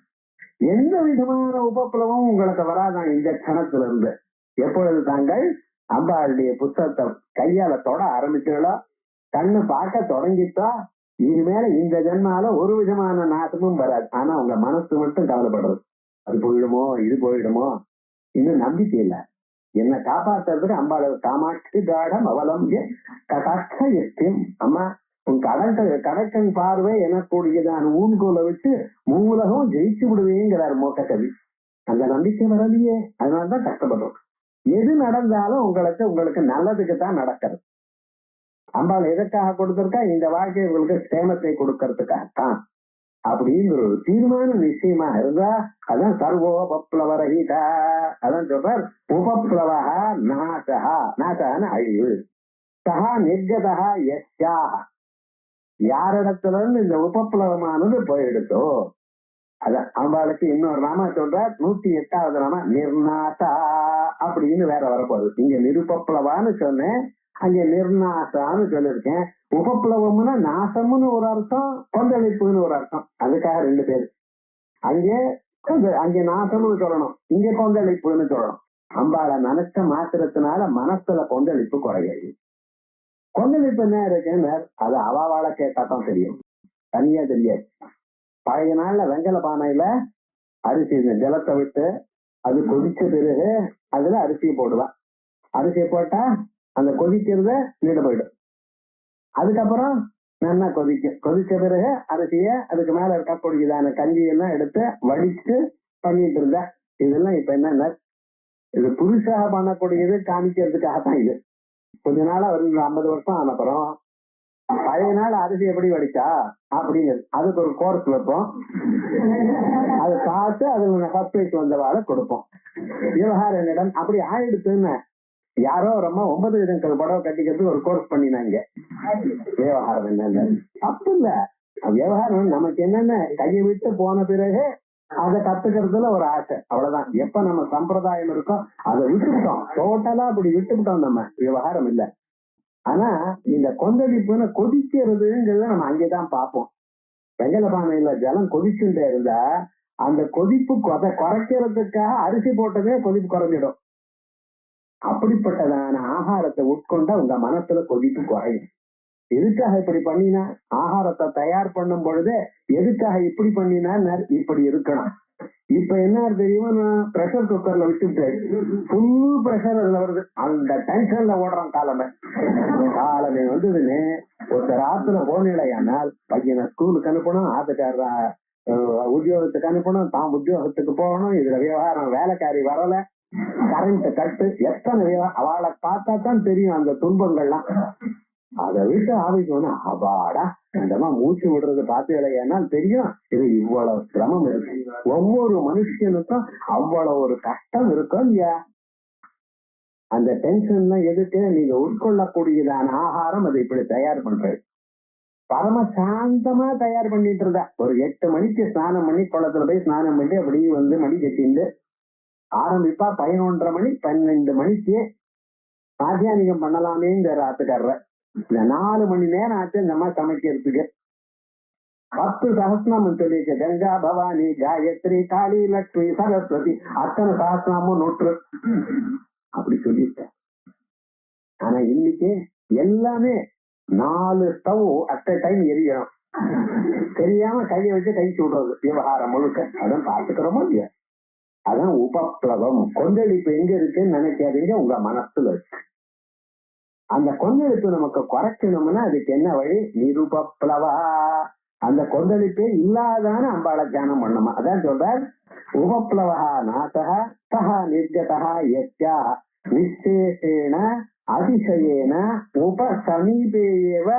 எந்த விதமான உபப்ளவம் உங்களுக்கு வராதான் இந்த கணத்துல இருந்து. எப்பொழுது தாங்கள் அம்பாளுடைய புத்தகத்தை கையால தொட ஆரம்பிச்சீங்களோ, கண்ணு பார்க்க தொடங்கிட்டா, இனிமேல இந்த ஜென்மால ஒரு விதமான நாசமும் வராது. ஆனா உங்க மனசு மட்டும் கவலைப்படுறது, அது போயிடுமோ இது போயிடுமோ, இன்னும் நம்பிக்கை இல்லை. என்னை காப்பாற்றுறதுக்கு அம்பாள காமாட்சி காடம் அவலம்பிய கடாட்ச எஸ்டியும். அம்மா உன் கடற்கண் பார்வை எனக்கூடியதான் ஊன்கோலை வச்சு மூலகம் ஜெயிச்சு விடுவேங்கிறார் மோட்ட கவி. அந்த நம்பிக்கை வரலையே, அதனாலதான் கஷ்டப்படுறோம். எது நடந்தாலும் உங்களுக்கு நல்லதுக்கு தான் நடக்கிறது. அம்பாள் எதற்காக கொடுத்திருக்கா? இந்த வாழ்க்கை உங்களுக்கு சேமத்தை கொடுக்கறதுக்காகத்தான் அப்படிங்கிற ஒரு தீர்மான நிச்சயமா இருந்தா அதான் சர்வோபப்ளவரஹிதா. அதான் சொல்றார் உபப்ளவா நாசகா. நாசகான அழிவு. சகா நிர்கதா யஸ்யா. யாரிடத்துல இருந்து இந்த உபப்ளவமானது போயிடுதோ, அதான் அம்பாளுக்கு இன்னொரு நாம சொல்றார். 108வது நாம நிர்நாசா அப்படின்னு வேற வரப்போகுது. இங்க நிருபப்ளவான்னு சொன்னேன், அங்க நிர்நாசான்னு சொல்லியிருக்கேன். உபப்ளவம்னா நாசம்னு ஒரு அர்த்தம், கொந்தளிப்புன்னு ஒரு அர்த்தம். அதுக்காக ரெண்டு பேர். அங்கே நாசம்னு சொல்லணும், இங்க கொந்தளிப்புன்னு சொல்லணும். அம்பாளை நினைச்ச மாத்திரத்தினால மனசுல கொந்தளிப்பு குறையாது. கொந்தளிப்பு என்ன இருக்குன்னு அது அவாவால கேட்டாதான் தெரியும், தனியா தெரியாது. பழைய நாள்ல வெங்கல பானையில அரிசி ஜலத்தை விட்டு அது கொதிச்ச பிறகு அதுல அரிசியை போடுவான். அரிசியை போட்டா அந்த கொதிக்கிறத நீட போயிடும். அதுக்கப்புறம் நல்லா கொதிக்கும். கொதிச்ச பிறகு அரிசிய அதுக்கு மேல இருக்கக்கூடியதான கஞ்சியெல்லாம் எடுத்து வடிச்சு பண்ணிட்டு இருந்த. இதெல்லாம் இப்ப என்ன, இது புதுசாக பண்ணக்கூடியது காமிக்கிறதுக்காகத்தான். இது கொஞ்ச நாளா ஒரு 50 வருஷம் ஆனப்புறம் பழைய நாள் அரிசி எப்படி வடிச்சா அப்படிங்கிறது அதுக்கு ஒரு கோர்ஸ் வைப்போம். அதை பார்த்து அதுல ஃபர்ஸ்ட் பிரைஸ் வந்தவாறு கொடுப்போம். விவகாரம் என்னிடம் அப்படி ஆயிடுச்சுன்னு யாரோ ரொம்ப 9 விதங்கள் புடவை கட்டிக்கிறதுக்கு ஒரு கோர்ஸ் பண்ணினாங்க. விவகாரம் என்னன்னு தப்பு இல்ல. விவகாரம் நமக்கு என்னென்ன கையை விட்டு போன பிறகு அதை கத்துக்கிறதுல ஒரு ஆசை, அவ்வளவுதான். எப்ப நம்ம சம்பிரதாயம் இருக்கோ அதை விட்டுவிட்டோம், டோட்டலா அப்படி விட்டுவிட்டோம், நம்ம விவகாரம் இல்லை. ஆனா இந்த கொந்தளிப்புன்னு கொதிக்கிறதுங்கிறத நம்ம அங்கேதான் பார்ப்போம். வெங்கல பானையில ஜலம் கொதிச்சுட்டே இருந்தா அந்த கொதிப்பு குறைக்கிறதுக்காக அரிசி போட்டதே கொதிப்பு குறைஞ்சிடும். அப்படிப்பட்டதான ஆகாரத்தை உட்கொண்டா உங்க மனசுல கொதிப்பு குறையும். எதுக்காக இப்படி பண்ணினா, ஆகாரத்தை தயார் பண்ணும் பொழுது எதுக்காக இப்படி பண்ணினா இப்படி இருக்கணும். இப்ப என்ன தெரியுமா, நான் பிரஷர் குக்கர்ல வச்சுட்டேன், ஃபுல் பிரஷர் அதுல வருது. அந்த டென்ஷன்ல ஓடுறான் காலமே வந்ததுன்னு ஒருத்தர் ஆத்துல போனிலையானால் பையனை ஸ்கூலுக்கு அனுப்பணும், ஆத்துக்கார உத்தியோகத்துக்கு அனுப்பணும், தான் உத்தியோகத்துக்கு போகணும். இதுல விவகாரம் வேலைக்காரி வரல, கரண்ட் கட்டு, எத்தனை அவளை பார்த்தா தான் தெரியும் அந்த துன்பங்கள்லாம். அதை விட்டு ஆவிக்கணும்னா அபாடா அந்தமா மூச்சு விடுறது பார்த்து இல்லையானால் தெரியும் இது இவ்வளவு சிரமம் இருக்கு. ஒவ்வொரு மனுஷனுக்கும் அவ்வளவு ஒரு கஷ்டம் இருக்கும் இல்லையா. அந்த டென்ஷன்லாம் எதுக்கு, நீங்க உட்கொள்ளக்கூடியதான ஆகாரம் அதை இப்படி தயார் பண்றது. பரம சாந்தமா தயார் பண்ணிட்டு இருந்தா ஒரு 8 மணிக்கு ஸ்நானம் பண்ணி குளத்துல போய் ஸ்நானம் பண்ணி அப்படி வந்து மணி கட்டிண்டு ஆரம்பிப்பா. 11:30 மணி 12 மணிக்கு ஆத்தியானிகம் பண்ணலாமேங்கிற ஆத்துக்காரர். இந்த 4 மணி நேரம் ஆச்சு இந்த மாதிரி சமைக்கிறதுக்கு. 10 சகஸ்நாமம் சொல்லியிருக்க, கங்கா பவானி காயத்ரி காளி லட்சுமி சரஸ்வதி, அத்தனை சகஸ்நாமும் 100 அப்படி சொல்லியிருக்க. ஆனா இன்னைக்கு எல்லாமே 4 ஸ்டவ் அட் அ டைம் எரியணும், தெரியாம கையை வச்சு கை சுடுறது விவகாரம் முழுக்க. அதான் பார்த்துக்கிறோமோ இல்லையா. அதான் உபப்ளவம். கொந்தளிப்பு எங்க இருக்குன்னு நினைக்காதீங்க, உங்க மனசுல இருக்கு. அந்த கொந்தளிப்பு நமக்கு குறைக்கணும்னா அதுக்கு என்ன வழி, நிருபப்ளவா. அந்த கொந்தளிப்பே இல்லாதான அம்பாளை தியானம் பண்ணணுமா. அதான் சொல்றார் உபப்ளவா நாசகா சஹா நிர்கதா யஸ்யா நிச்சேஷேன அதிசயேன உபசமீபேயேவ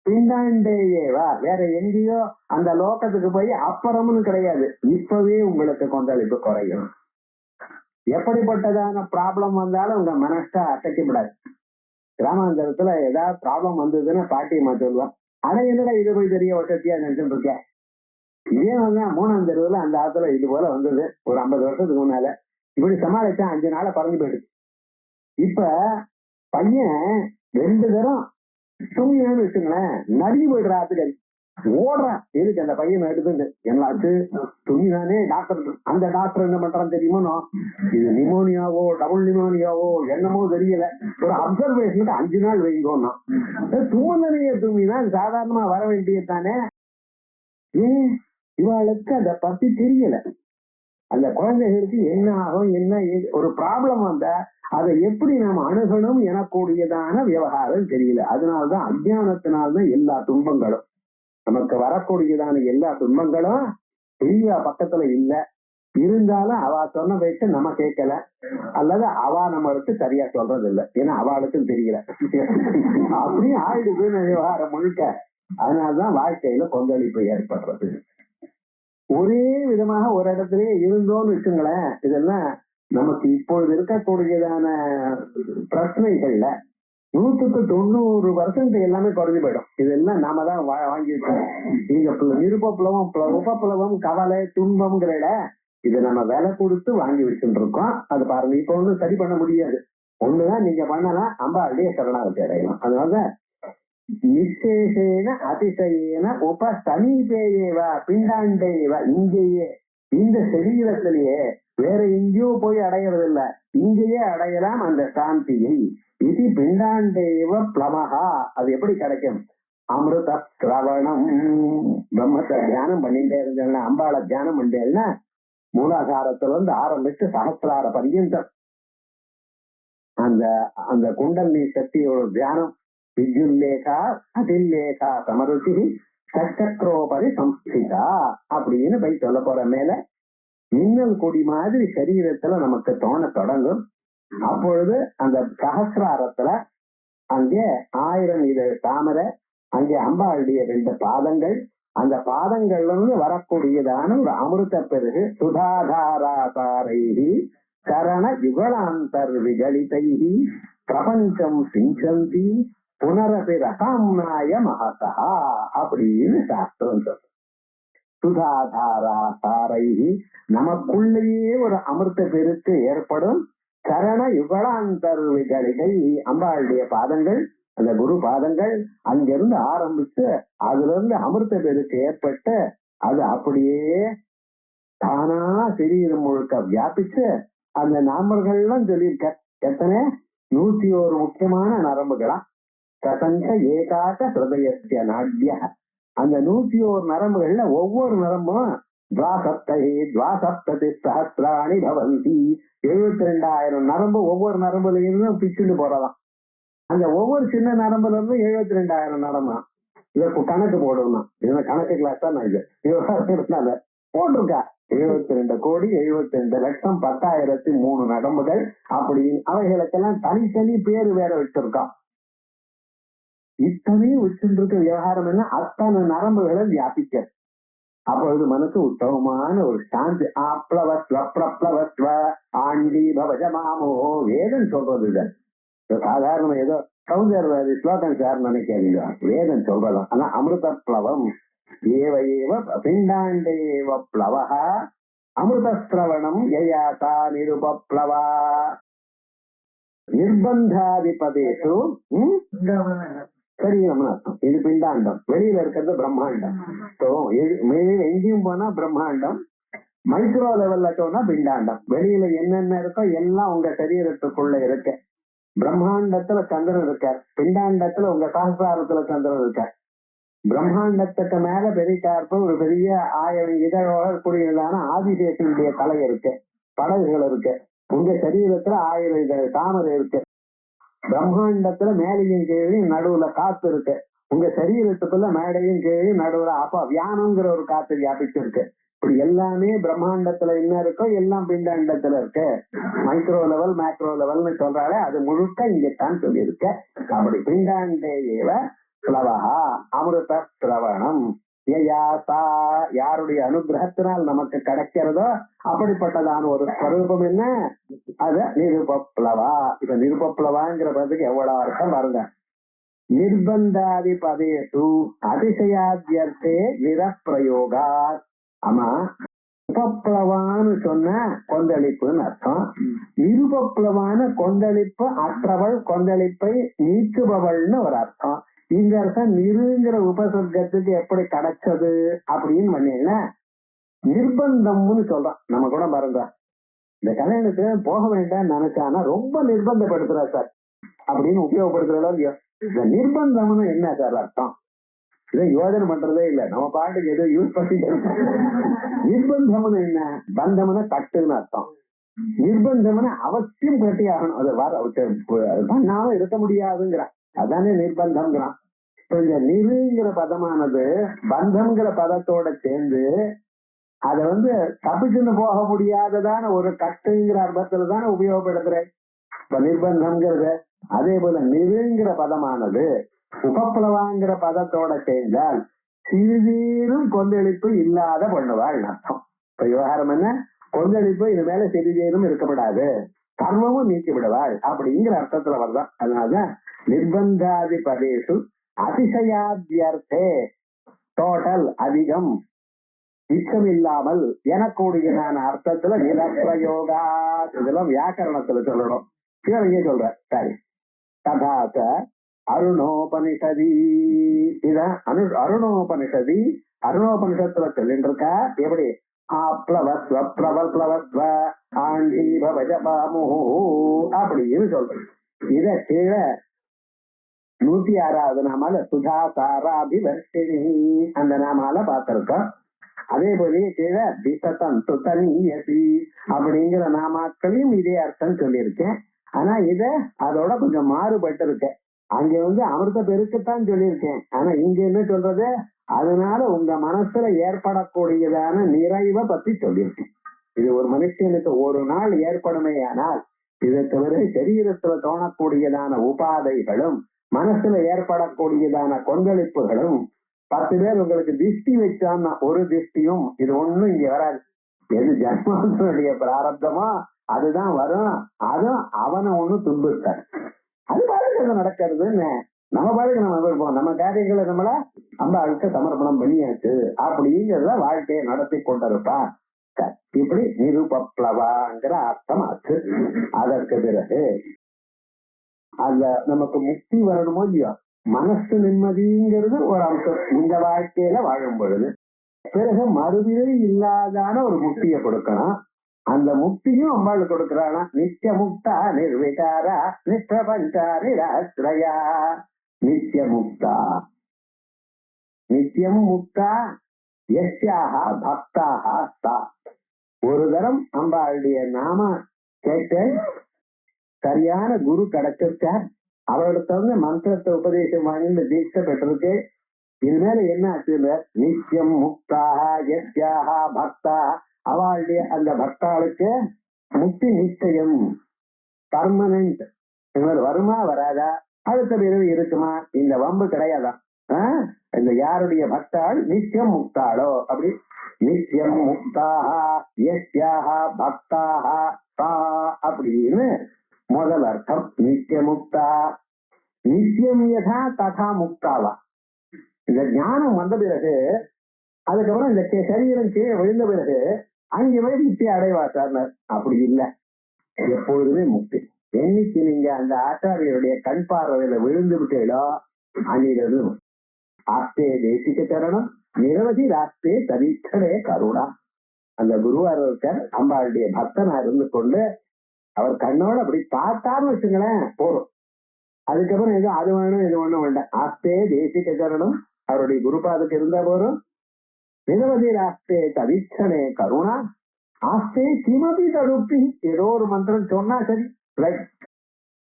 பின்னாண்டேயேவா. வேற எங்கேயோ அந்த லோகத்துக்கு போய் அப்புறம்னு கிடையாது, இப்பவே உங்களுக்கு கொந்தளிப்பு குறையும். எப்படிப்பட்டதான ப்ராப்ளம் வந்தாலும் உங்க மனசை அசைக்கப்படாது. கிராமாந்தரத்துல ஏதாவது ப்ராப்ளம் வந்ததுன்னா பாட்டியம்மா சொல்லுவான், ஆனா என்னடா இது போய் தெரிய வசதியா நினைச்சுட்டு இருக்கேன். இதே வந்து 3ஆம் தெருவுல அந்த ஆத்துல இது போல வந்தது ஒரு 50 வருஷத்துக்கு முன்னால. இப்படி சமாளிச்சா 5 நாள பறந்து போயிடுது. இப்ப பையன் 2 தரம் தூங்கினான்னு வச்சுங்களேன், நடுங்கி போயிடுறாத்துக்கு ஓடுறான். எதுக்கு அந்த பையன் எடுத்துட்டு என்னாச்சு துணிதானே டாக்டர். அந்த டாக்டர் என்ன பண்றான்னு தெரியுமோ, இது நிமோனியாவோ டபுள் நிமோனியாவோ என்னமோ தெரியல, ஒரு அப்சர்வேஷனுக்கு 5 நாள் வைங்கோன்னா. தூங்கனையே தூங்கினா சாதாரணமா வர வேண்டியது தானே. ஏன் இவாளுக்கு அந்த பத்தி தெரியல. அந்த குழந்தைகளுக்கு என்ன ஆகும், என்ன ஒரு ப்ராப்ளம் வந்தா அதை எப்படி நாம அணுகணும் எனக்கூடியதான விவகாரம் தெரியல. அதனால்தான் அஜ்ஞானத்தினால்தான் எல்லா துன்பங்களும் நமக்கு வரக்கூடியதான எல்லா துன்பங்களும் பெரிய பக்கத்துல இல்ல. இருந்தாலும் அவ சொன்ன பேச்சு நம்ம கேட்கல, அல்லது அவ நம்மளுக்கு சரியா சொல்றது இல்லை. ஏன்னா அவளுக்கும் தெரியல. அப்படியே ஆயிடுதுன்னு விவகாரம் முழுக்க. அதனால்தான் வாழ்க்கையில கொந்தளிப்பு ஏற்படுறது. ஒரே விதமாக ஒரு இடத்துலயே இருந்தோம்னு வச்சுங்களேன், இதெல்லாம் நமக்கு இப்பொழுது இருக்கக்கூடியதான பிரச்சனைகள்ல 100% எல்லாமே குறைஞ்சு போயிடும். இதெல்லாம் நாம தான் வாங்கியிருக்கோம். நீங்க நிருபப்ளவம் உபப்ளவம் கவலை துன்பம்ங்கிற இதை நம்ம விலை கொடுத்து வாங்கி வச்சுட்டு இருக்கோம். அது பாருங்க, இப்ப ஒண்ணும் சரி பண்ண முடியாது. ஒண்ணுதான் நீங்க பண்ணலாம், அம்பாளுடைய சரணாகதி அடையலாம். அதனால நிச்சேஷேன அதிசயேன உப சமீபேயேவா பிண்டாண்டேவா, இங்கேயே இந்த சரீரத்திலேயே வேற எங்கேயோ போய் அடையிறது இல்ல, இங்கேயே அடையலாம் அந்த சாந்தியை. இது பிண்டாண்டேவ பிளமஹா. அது எப்படி கிடைக்கும்? அமிர்த சிரவணம். பிரம்மத்தை தியானம் பண்ணிட்டே இருந்தேன்னா, அம்பாளை தியானம் பண்ணிட்டேன்னா மூலாதாரத்துல இருந்து ஆரம்பிச்சு சகசிரார பர்யந்தம் அந்த அந்த குண்டலினி சக்தியோட தியானம். வித்யுல்லேகா அதில்லேகா சமருச்சி சக்கரோபரி சம்ஸ்திதா அப்படின்னு போய் சொல்ல போற. மேல மின்னல் கொடி மாதிரி சரீரத்துல நமக்கு தோண தொடங்கும். அப்பொழுது அந்த சகசிராரத்துல அங்கே 1000 இதழ் தாமரை, அங்கே அம்பாளுடைய 2 பாதங்கள், அந்த பாதங்கள்ல இருந்து வரக்கூடியதான ஒரு அமிர்த பெருகு. சுதாதாராசாரைஹி கரண யுகளாந்தர் விகலிதைஹி பிரபஞ்சம் சிஞ்சந்தி புனரபி ரசாம்னாய மகசா அப்படின்னு சாஸ்திரம் சொல்ற. சுதாதாராசாரைஹி நமக்குள்ளேயே ஒரு அமிர்த பெருக்கு ஏற்படும். கரண யுகளாந்தர் விகலிகை அம்பாளுடைய பாதங்கள், அந்த குரு பாதங்கள் அங்கிருந்து ஆரம்பிச்சு அதுல இருந்து அமிர்த பெருக்கு ஏற்பட்டு அது அப்படியே தானா சரீரம் முழுக்க வியாபிச்சு அந்த நரம்புகள்லாம் சொல்லியிருக்க. எத்தனை? 101 முக்கியமான நரம்புகளா. கசங்க ஏகாக்க ஹிருதயஸ்ய நாட்ய. அந்த 101 நரம்புகள்ல ஒவ்வொரு நரம்பும் துவாசப்ததி சஹஸ்ராணி பவந்தி. 72,000 நரம்பு ஒவ்வொரு நரம்புலையும் பிச்சுட்டு போறதாம். அந்த ஒவ்வொரு சின்ன நரம்புல இருந்து 72,000 நரம்பு. இதற்கு கணக்கு போடணும். இந்த கணக்கு கிளாஸ் தான் நான் இது போட்டிருக்கா. 72,72,10,003 நரம்புகள் அப்படின்னு. அவைகளுக்கெல்லாம் தனித்தனி பேரு வேற வச்சிருக்கான். இத்தனையும் வச்சுருக்க விவகாரம் என்ன? அத்தனை நரம்புகளை வியாபிக்க. அப்பொழுது மனசு உத்தமமான ஒரு சாந்தி. ஆப்ளவஸ்வ ஆண்டி பவஜமாமோ வேதம் சொல்றது. இது சாதாரண ஏதோ சௌந்தர்வாதி ஸ்லோகம் சார் நினைக்காதீங்க, வேதம் சொல்றதும். ஆனா அமிர்த பிளவம் ஏவ ஏவ பிண்டாண்டேவ பிளவஹ அமிர்த சிரவணம் யயாசா நிருபப்ளவா நிர்பந்தாதிபதேஷு. சரீரம்னு அர்த்தம். இது பிண்டாண்டம். வெளியில இருக்கிறது பிரம்மாண்டம். எங்கேயும் போனா பிரம்மாண்டம், மைக்ரோ லெவல்ல போனா பிண்டாண்டம். வெளியில என்னென்ன இருக்கோ எல்லாம் உங்க சரீரத்துக்குள்ள இருக்கு. பிரம்மாண்டத்துல சந்திரன் இருக்கார், பிண்டாண்டத்துல உங்க சகசிராரத்துல சந்திரன் இருக்கார். பிரம்மாண்டத்துக்கு மேல பெரிய கார்ப்பு ஒரு பெரிய 1000 இதழோட கூடியதான ஆதிசேஷனுடைய தலை இருக்கு, படகுகள் இருக்கு. உங்க சரீரத்துல 1000 இதழ் தாமரை இருக்கு. பிரம்மாண்டத்துல மேலையும் கீழையும் நடுவுல காத்து இருக்கு. உங்க சரீரத்துக்குள்ள மேடையும் கீழையும் நடுவுல அப்ப வியானம்ங்கிற ஒரு காத்து வியாபிச்சிருக்கு. இப்படி எல்லாமே பிரம்மாண்டத்துல என்ன இருக்கோ எல்லாம் பிண்டாண்டத்துல இருக்கு. மைக்ரோ லெவல் மேக்ரோ லெவல்னு சொல்றாலே அது முழுக்க இங்கத்தான் சொல்லியிருக்க. அப்படி பிண்டாண்டேவ பிளவஹா அமிர்த சிரவணம் யயாசா, யாருடைய அனுகிரகத்தினால் நமக்கு கிடைக்கிறதோ அப்படிப்பட்டதான ஒரு ஸ்வரூபம் என்ன? அத நிருபப்ளவா. இப்ப நிருபப்ளவாங்கிற பதத்துக்கு எவ்வளவு அர்த்தம் பாருங்க. நிர்பந்தாதி பதேஷு அதிசயாத்யர்த்தே விரப்பிரயோகா. ஆமா, உபப்ளவான்னு சொன்ன கொந்தளிப்புன்னு அர்த்தம். நிருபப்ளவான கொந்தளிப்பு அற்றவள், கொந்தளிப்பை நீக்குபவள்னு ஒரு அர்த்தம். இந்த அர்த்தம் நிருங்கிற உபசர்க்கத்துக்கு எப்படி கிடைச்சது அப்படின்னு பண்ணீங்கன்னா நிர்பந்தம்னு சொல்றோம். நம்ம கூட பாருங்க, இந்த கல்யாணத்துக்கு போக வேண்டாம் நினைச்சானா ரொம்ப நிர்பந்தப்படுத்துறா சார் அப்படின்னு உபயோகப்படுத்துறதோ இல்லையோ. இந்த நிர்பந்தம்னு என்ன சார் அர்த்தம்? இதை யோஜனை பண்றதே இல்லை, நம்ம பாட்டுக்கு ஏதோ யூஸ் பண்ணி. நிர்பந்தம்னு என்ன? பந்தம்னா கட்டுன்னு அர்த்தம். நிர்பந்தம்னா அவசியம் கட்டி ஆகணும், அது வர பண்ணாலும் இருக்க முடியாதுங்கிறான், அதானே நிர்பந்தம்ங்கிறான். இப்ப இந்த நிருங்கிற பதமானது பந்தம்ங்கிற பதத்தோட சேர்ந்து அத தப்பிச்சுன்னு போக முடியாததான ஒரு கட்டுங்கிற அர்த்தத்துல தானே உபயோகப்படுத்துறேன் இப்ப நிர்பந்தம்ங்கிறது. அதே போல நிருங்கிற பதமானது உபப்ளவாங்கிற பதத்தோட சேர்ந்தால் சிறிதேனும் கொந்தளிப்பு இல்லாத பண்ணுவாள் அர்த்தம். இப்ப விவகாரம் என்ன? கொந்தளிப்பு இது மேல சிறிதேனும் இருக்கப்படாது, கர்மமும் நீக்கி விடுவாள் அப்படிங்கிற அர்த்தத்துல வருதான். அதனாலதான் நிர்பந்தாதி பதேசு அதிசயாத்தியர்த்தே டோட்டல் அதிகம் இச்சம் இல்லாமல் எனக்கூடியதான அர்த்தத்துல நிலப்பிரயோகா. இதெல்லாம் வியாக்கரணத்துல சொல்லணும். இங்கே சொல்ற சரி. ததாச அருணோபனிஷதி, இதான் அருணோபனிஷதி. அருணோபனிஷத்துல சொல்லிட்டு இருக்கா எப்படி? ஆப்ளவஸ்வ ப்ளவஸ்வ ஆண்டீபவஜபாமு அப்படின்னு சொல்றேன். இத கீழே 106வது நாமால சுதா சாராபிவர்ஷினி அந்த நாமால பார்த்திருக்கோம். அதே போல கீழே திசதம் சுதனியசி அப்படிங்கிற நாமாக்களையும் இதே அர்த்தம் சொல்லியிருக்கேன். ஆனா இத அதோட கொஞ்சம் மாறுபட்டு இருக்கேன். அங்க அமிர்த பெருக்குத்தான் சொல்லியிருக்கேன். ஆனா இங்க என்ன சொல்றது? அதனால உங்க மனசுல ஏற்படக்கூடியதான நிறைவை பத்தி சொல்லியிருக்கேன். இது ஒரு மனுஷனுக்கு ஒரு நாள் ஏற்படுமே, ஆனால் இதை தவிர சரீரத்துல தோணக்கூடியதான உபாதைகளும் மனசுல ஏற்படக்கூடியதான கொந்தளிப்புகளும் 10 பேர் உங்களுக்கு திருஷ்டி வச்சான்னா ஒரு திருஷ்டியும் இது ஒண்ணும் இங்க வராது. எது ஜன்மானுடைய பிராரப்தமோ அதுதான் வரும். அதுவும் அவனை ஒண்ணு துன்புறுத்தார். அது பாருங்க நடக்கிறதுன்னு நம்ம பாருங்க நம்ம இருப்போம். நம்ம காரியங்களை நம்மள அம்பாளுக்கு சமர்ப்பணம் பண்ணியாச்சு அப்படிங்கிறத வாழ்க்கையை நடத்தி கொண்டிருப்பான். இப்படி நிருபப்ளவாங்கிற அர்த்தம் ஆச்சு. அதற்கு பிறகு அந்த நமக்கு முக்தி வரணுமோ இல்லையோ, மனசு நிம்மதிங்கிறது ஒரு அம்சம் இந்த வாழ்க்கையில வாழும் பொழுது. பிறகு மறுபிறவி இல்லாதான ஒரு முக்தியை கொடுக்கணும். அந்த முக்தியும் அம்பாள் கொடுக்கிறானா? நித்திய முக்தா நிர்விகாரா நிஷ்டபஞ்சா நிராஸ்ரயா. நித்திய முக்தா, நித்தியம் முக்தா யஸ்யாக பக்தாக சா. ஒரு தரம் அம்பாளுடைய நாம கேட்டு சரியான குரு கிடைச்சிருக்க, அவரிடத்த மந்திரத்தை உபதேசம் வாங்கி தீட்சை பெற்றிருக்கு. இது மேல என்ன ஆச்சு? நித்தியம் முக்தாக யஸ்யாக பக்தா, அவளுடைய அந்த பக்தாளுக்கு முக்தி நிச்சயம், பர்மனன்ட். வருமா வராதா, அடுத்த பிறகு இருக்குமா, இந்த வம்பு கிடையாதான். இந்த யாருடைய பக்தாள் நித்தியம் முக்தாளோ அப்படி நித்தியம் முக்தாக யஸ்யாக பக்தாக சா அப்படின்னு முதல் அர்த்தம். நித்திய முக்தா, நித்தியம் யதா ததா முக்தாவா. இந்த ஞானம் வந்த பிறகு அதுக்கப்புறம் இந்த சரீரம் கீழே விழுந்த பிறகு அங்கே முக்தி அடைவார். அப்படி இல்லை, எப்பொழுதுமே முக்தி. என்னைக்கு நீங்க அந்த ஆச்சாரியருடைய கண் பார்வையில விழுந்து விட்டீங்களோ அன்னிலிருந்து ஆஸ்தே தேசிக சரணம் நிரவதி ராஸ்தே தரீட்சணே கருணா. அந்த குருவாரர் அம்பாளுடைய பக்தனா இருந்து கொண்டு அவர் கண்ணோட அப்படி பார்த்தான்னு வச்சுங்களேன் போறோம். அதுக்கப்புறம் ஏதோ அது வேணும் இது ஒண்ணும் வேண்டாம். ஆஸ்தே தேசிக சரணம் அவருடைய குருபாதுக்கு இருந்தா போறோம். நிரவதி ராஸ்தே தரீட்சணே கருணா ஆஸ்தே கிமபி தடுப்பி. ஏதோ ஒரு மந்திரம் சொன்னா சரி, ரைட்.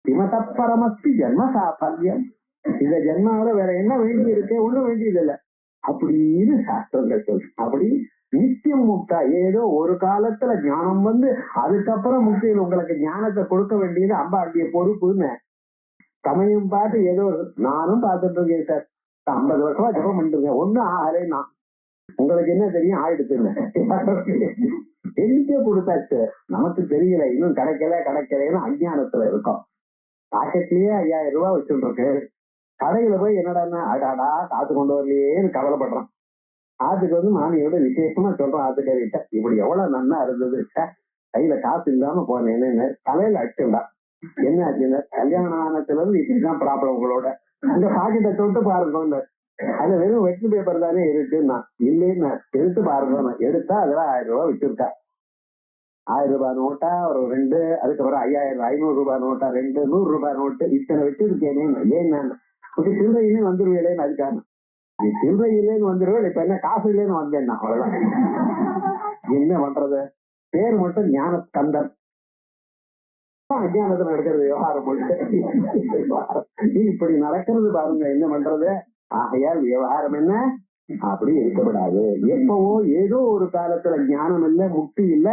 கிமதப்பரமஸ்தி ஜென்ம சாஃபல்யம். இந்த ஜென்மாவில வேற என்ன வேண்டி இருக்கு? ஒண்ணும் வேண்டியது இல்லை அப்படின்னு சாஸ்திரங்கள் சொல். அப்படி நித்தியம் முக்தா, ஏதோ ஒரு காலத்துல ஞானம் அதுக்கப்புறம் முக்தியில் உங்களுக்கு ஞானத்தை கொடுக்க வேண்டியது அம்பாளுடைய பொறுப்புன்னு சமயம் பார்த்து ஏதோ நானும் பார்த்துட்டு இருக்கேன் சார். 50 வருஷமா ஜபம் பண்ணிருக்கேன், ஒண்ணும் ஆகலைன்னா உங்களுக்கு என்ன தெரியும்? ஆயிடுச்சுன்னு எண்ணிக்கை கொடுத்தாச்சு, நமக்கு தெரியல, இன்னும் கிடைக்கலன்னு அஞ்ஞானத்துல இருக்கோம். பாக்கெட்லயே 5000 ரூபாய் வச்சுட்டு இருக்கு. கடையில போய் என்னடா அடாடா காசு கொண்டு வரலையேன்னு கவலைப்படுறான். ஆத்துக்கு வந்து மாமியோட விசேஷமா சொல்றோம் ஆத்துக்காரிட்ட, இப்படி எவ்வளவு நன்னா இருந்தது, கையில காசு இல்லாம போனேன்னு தலையில அடிச்சுடா. என்ன ஆச்சுன்னா, கல்யாணம் ஆனதுல இருந்து இப்படிதான் ப்ராப்ளம் உங்களோட. அந்த பாக்கெட்டை தொட்டு பாருங்க, அது வெறும் வெற்றி பேப்பர் தானே இருக்குன்னா. இல்லைன்னா எடுத்து பாருங்க, எடுத்தா அதுல 1000 ரூபாய் வச்சிருக்கா. 1000 ரூபாய் நோட்டா ஒரு 2, அதுக்கப்புறம் 5000 500 ரூபாய் நோட்டா 2, 100 ரூபாய் நோட்டு இத்தனை வச்சிருக்கேனே. ஏன்னா சில்லறையிலேயே வந்துருவேலேன்னு அதுக்காக. நீ சில்லறையிலேன்னு வந்துருவேன், இப்ப என்ன காசு இல்லைன்னு வந்தேன்னா அவ்வளவுதான். என்ன பண்றது? பேர் மட்டும் ஞான ஸ்கந்தன். அஜானத்துல நடக்கிறது விவகாரம் இப்படி நடக்கிறது பாருங்க, என்ன பண்றது? ஆகையால் விவகாரம் என்ன அப்படி இருக்கப்படாது. எப்பவோ ஏதோ ஒரு காலத்துல ஞானம் இல்ல, முக்தி இல்ல,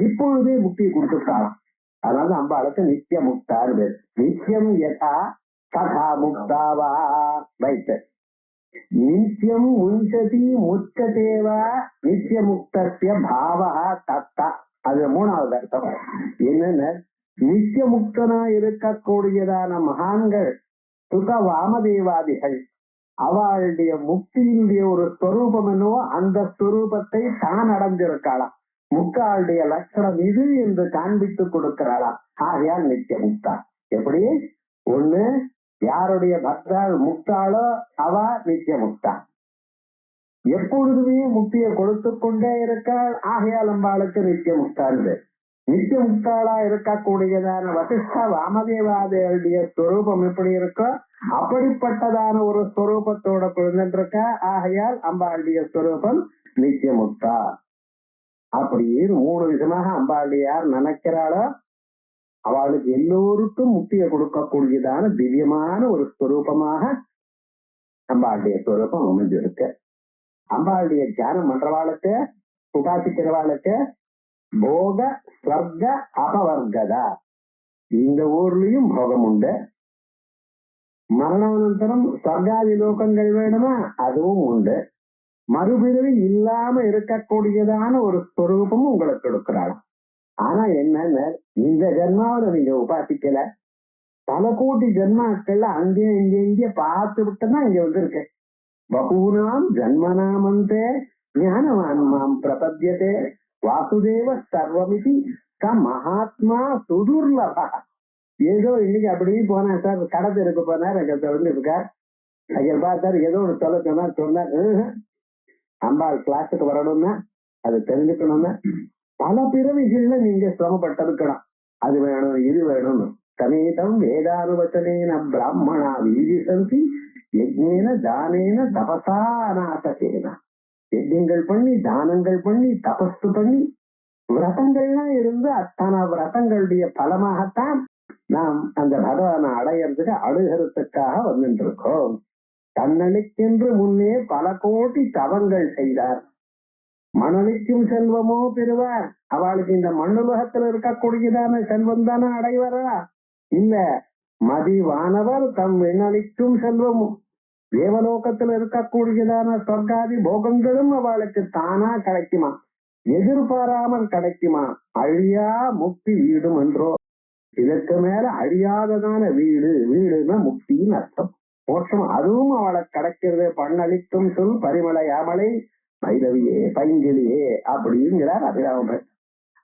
இப்பொழுதே முக்தியை கொடுத்துட்டாராம். அதாவது அம்பாளுக்கு நித்திய முக்தார் பேர். நித்தியம் யதா ததா முக்தாவா வைத்த நித்தியம் முஞ்சதி முச்சதேவா நித்திய முக்தசிய பாவா தத்தா. அது 3வது அர்த்தம். என்னன்னு, நித்திய முக்தனா இருக்கக்கூடியதான மகான்கள் சுக வாமதேவாதிகள் அவளுடைய முக்தியினுடைய ஒரு ஸ்வரூபம் என்னவோ அந்த ஸ்வரூபத்தை தான் அடைஞ்சிருக்காளாம். முக்தாளுடைய லட்சணம் இது என்று காண்பித்து கொடுக்கிறாளாம். ஆகையால் நித்திய முக்தா. எப்படி? ஒண்ணு, யாருடைய பக்தாள் முக்தாளோ அவ நித்திய முக்தா, எப்பொழுதுமே முக்தியை கொடுத்து கொண்டே இருக்காள். ஆகையால் அம்பாளுக்கு நித்திய முக்தான்னு. நித்திய முக்தாளா இருக்கக்கூடியதான வசிஷ்ட வாமதேவாதிகளுடைய ஸ்வரூபம் எப்படி இருக்கோ அப்படிப்பட்டதான ஒரு ஸ்வரூபத்தோட குழந்தைருக்கா. ஆகையால் அம்பாளுடைய ஸ்வரூபம் நித்திய முக்தா. அப்படியே 3 விதமாக அம்பாளுடைய யார் நினைக்கிறாளோ அவளுக்கு எல்லோருக்கும் முக்தியை கொடுக்கக்கூடியதான திவ்யமான ஒரு ஸ்வரூபமாக அம்பாளுடைய ஸ்வரூபம் அமைஞ்சிருக்கு. அம்பாளுடைய தியானம் பண்றவாளுக்கு, உபாசிக்கிறவாளுக்கு போக ஸ்வர்க அபவர்கதா. இந்த ஊர்லயும் போகம் உண்டு, மரணானந்தரம் ஸ்வர்காதி லோகங்கள் வேணுமா அதுவும் உண்டு, மறுபிறவி இல்லாம இருக்கக்கூடியதான ஒரு ஸ்வரூபமும் உங்களுக்கு கொடுக்கிறாள். ஆனா என்னன்னு, இந்த ஜென்மாவில நீங்க உபாசிக்கல, பல கோடி ஜென்மாக்கள்ல அங்கே இங்கே பார்த்து விட்டுதான் இங்க வந்திருக்கு. பகூனாம் ஜன்மனாமந்தே ஞானவான் மாம் பிரபத்யதே வாசுதேவ சர்வமிதி க மகாத்மா சுதுர்லபா. ஏதோ இன்னைக்கு அப்படியே போனா சார், கடை தெருக்கு போனார், அங்க வந்து இருக்கார், அங்க பார்த்தாரு, ஏதோ ஒரு சொல்ல சொன்னார். அம்பாள் கிளாஸுக்கு வரணும்னா அது தெரிஞ்சுக்கணும்னா பல பிறவிகள்ல நீங்க சிரமப்பட்டிருக்கணும். அது வேணும் இது வேணும்னு. சமேதம் வேதானுவச்சனேன பிராமணா வீதிசந்தி யஜ்ஞேன தானேன தபசா அநாசேனா. யஜ்யங்கள் பண்ணி, தானங்கள் பண்ணி, தபசு பண்ணி, விரதங்கள்லாம் இருந்து அத்தனை விரதங்களுடைய பலமாகத்தான் நாம் அந்த பகவானை அடையிறதுக்கு அழுகிறதுக்காக வந்துட்டு இருக்கோம். தன்னளிக்கென்று முன்னே பல கோடி தவங்கள் செய்தார். மணலிக்கும் செல்வமோ பெறுவார். அவளுக்கு இந்த மண்ணுலகத்துல இருக்கக்கூடியதான செல்வம் தானே அடைவாரா? இல்ல, மதிவானவர் தம் விண்ணளிக்கும் செல்வமும் தேவலோகத்துல இருக்கக்கூடியதான சொர்க்காதி போகங்களும் அவளுக்கு தானா கிடைக்குமா? எதிர்பாராமல் கிடைக்குமா? அழியா முக்தி வீடும் என்றோ. இதற்கு மேல அழியாததான வீடு, வீடுன்னா முக்தின்னு அர்த்தம், மோட்சம். அதுவும் அவளுக்கு கிடைக்கிறது. பண்ணளிக்கும் சொல் பரிமளை யாமலை மைதவியே பைங்கிலியே அப்படிங்கிறார் அபிராமர்.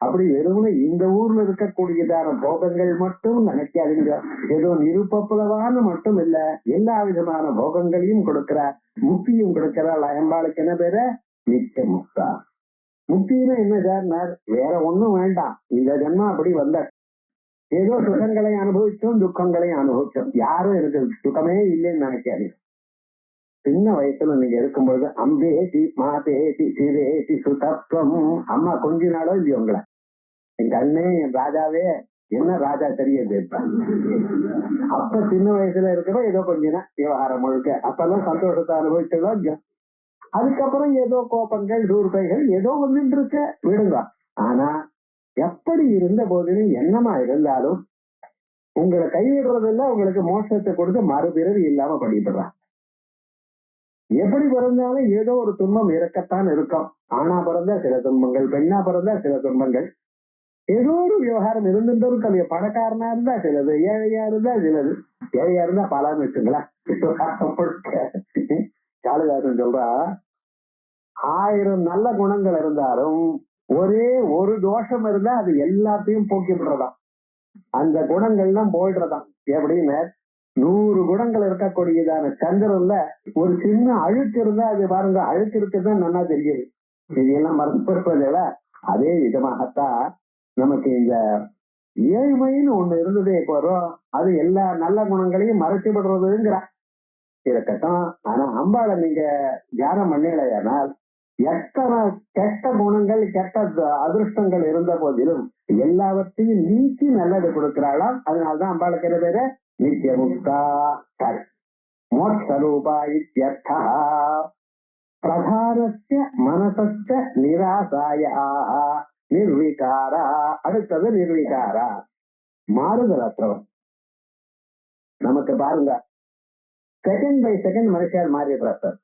அப்படி வெறுமனே இந்த ஊர்ல இருக்கக்கூடியதான போகங்கள் மட்டும் நினைக்காதீங்க. ஏதோ நிருப்பலவான மட்டும் இல்ல, எல்லா விதமான போகங்களையும் கொடுக்கிறார், முக்தியும் கொடுக்கிறார். அம்பாளுக்கு என்ன பேரு? நித்திய முக்தா. முக்தினா என்ன சார்? வேற ஒண்ணும் வேண்டாம். இந்த ஜென்மா அப்படி வந்த ஏதோ சுகங்களை அனுபவிச்சோம், துக்கங்களை அனுபவிச்சோம். யாரும் எனக்கு சுகமே இல்லைன்னு நினைக்காதீங்க. சின்ன வயசுல நீங்க இருக்கும்போது அம்பேசி மாதேசி சிரேசி சுதத்துவம், அம்மா கொஞ்ச நாளோ இல்லையோ உங்களை, என் கண்ணே என் ராஜாவே, என்ன ராஜா தெரியுது. அப்ப சின்ன வயசுல இருக்கிற ஏதோ கொஞ்ச நாள் விவகாரம் முழுக்க அப்பெல்லாம் சந்தோஷத்தை அனுபவிச்சதோ இல்லையோ. அதுக்கப்புறம் ஏதோ கோபங்கள் தூர்க்கைகள் ஏதோ வந்துட்டு இருக்க விடுங்க. ஆனா எப்படி இருந்த போதிலும் என்னமா இருந்தாலும் உங்களை கைவிடுறதில்ல, உங்களுக்கு மோட்சத்தை கொடுத்து மறுபிறவி இல்லாம படிப்படுறான். எப்படி பிறந்தாலும் ஏதோ ஒரு துன்பம் இருக்கத்தான் இருக்கும். ஆணா பிறந்தா சில துன்பங்கள், பெண்ணா பிறந்தா சில துன்பங்கள், ஏதோ ஒரு விவகாரம் இருந்துட்டு இருக்கும். பணக்காரனா இருந்தா சிலது, ஏழையா இருந்தா சிலது. ஏழையா இருந்தா பலன்னு வச்சுங்களேன். காளிதாசன் சொல்றா, 1000 நல்ல குணங்கள் இருந்தாலும் ஒரே ஒரு தோஷம் இருந்தா அது எல்லாத்தையும் போக்கி விடுறதாம். அந்த குணங்கள்லாம் போயிடுறதாம். எப்படின்னு 100 குணங்கள் இருக்கக்கூடியதான சந்திரன்ல ஒரு சின்ன அழுக்கு இருந்தா அது பாருங்க, அழுக்கு இருக்குதான் நல்லா தெரியுது. இது எல்லாம் மறந்துல. அதே விதமாகத்தான் நமக்கு இந்த ஏழ்மைன்னு ஒண்ணு இருந்ததே போறோம், அது எல்லா நல்ல குணங்களையும் மறைச்சு விடுறதுங்கிற இருக்கட்டும். ஆனா அம்பாளை நீங்க தியானம் பண்ணலையானால் எத்தனை கெட்ட குணங்கள் கெட்ட அதிர்ஷ்டங்கள் இருந்த போதிலும் எல்லாவற்றையும் நீக்கி நல்லது கொடுக்கிறாளாம். அதனால்தான் அம்பாளுக்கு என்ன பேரு நித்திய முக்தா மோட்சரூபா இத்யர்த்தா. பிரதானஸ்ய மனசஸ்ய நிராசாயா நிர்விகாரா. அடுத்தது நிர்விகாரா, மாறுதல் அற்றவன். நமக்கு பாருங்க, செகண்ட் பை செகண்ட் மனுஷன் மாறிடுறார்.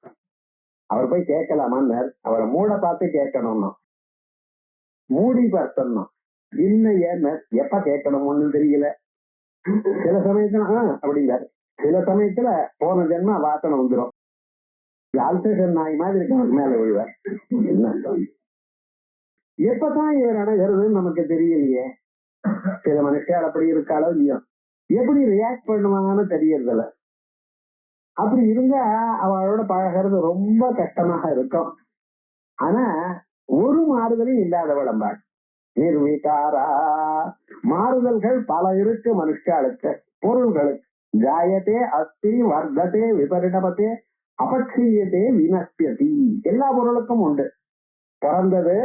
அவர் போய் கேட்கலாமான்னு அவரை மூட பார்த்து கேட்கணும்னா மூடி பார்த்தோம்னா இன்னும் ஏன் எப்ப கேட்கணும் ஒண்ணும் தெரியல. சில சமயத்துல அப்படிங்கிறாரு, சில சமயத்துல போன ஜென்மா வாசனை வந்துடும். ஆல்சேஷன் நாய் மாதிரி இருக்கு மேல விழுவார். என்ன எப்பதான் இவர் அணுகிறதுன்னு நமக்கு தெரியலையே. சில மனுஷால் அப்படி இருக்காளோ இல்லையோ, எப்படி ரியாக்ட் பண்ணுவாங்கன்னு தெரியறதில்ல. அப்படி இருந்தா அவளோட பழகிறது ரொம்ப கஷ்டமாக இருக்கும். ஆனா ஒரு மாறுதலும் இல்லாத விளம்பாள் நிர்விகாரா. மாறுதல்கள் பல இருக்கு மனுஷாளுக்கு, பொருள்களுக்கு. ஜாயத்தே அஸ்தி வர்த்ததே விபரிணபத்தே அபட்சியத்தே வினஷ்யதி. எல்லா பொருளுக்கும் உண்டு. பிறந்தது,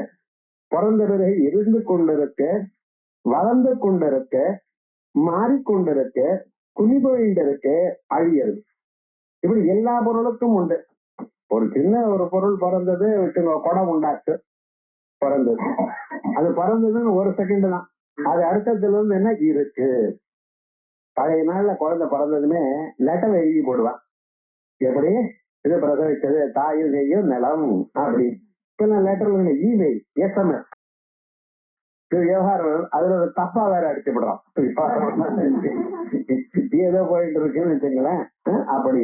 பிறந்த பிறகு இருந்து கொண்டிருக்கு, வளர்ந்து கொண்டிருக்கு, மாறிக்கொண்டிருக்கு, குனிபொழிந்திருக்கு, அழியது. இப்படி எல்லா பொருளுக்கும் உண்டு. ஒரு சின்ன ஒரு பொருள் பிறந்தது வச்சுங்க, குடம் உண்டாச்சு, பிறந்தது. அது பிறந்ததுன்னு ஒரு செகண்ட் தான். அது அடுத்ததுல இருந்து என்ன இருக்கு. பழைய நாள்ல குழந்தை பிறந்ததுமே லெட்டர் எழுதி போடுவான். எப்படி இது பிரசவிச்சது தாயும் செய்யும் நிலம் அப்படி. இப்ப லெட்டர்ல இமெயில் SMS விவகாரம் அதுல ஒரு தப்பா வேற அடிச்சுடுறோம். ஏதோ போயிட்டு இருக்குன்னு வச்சுங்களேன். அப்படி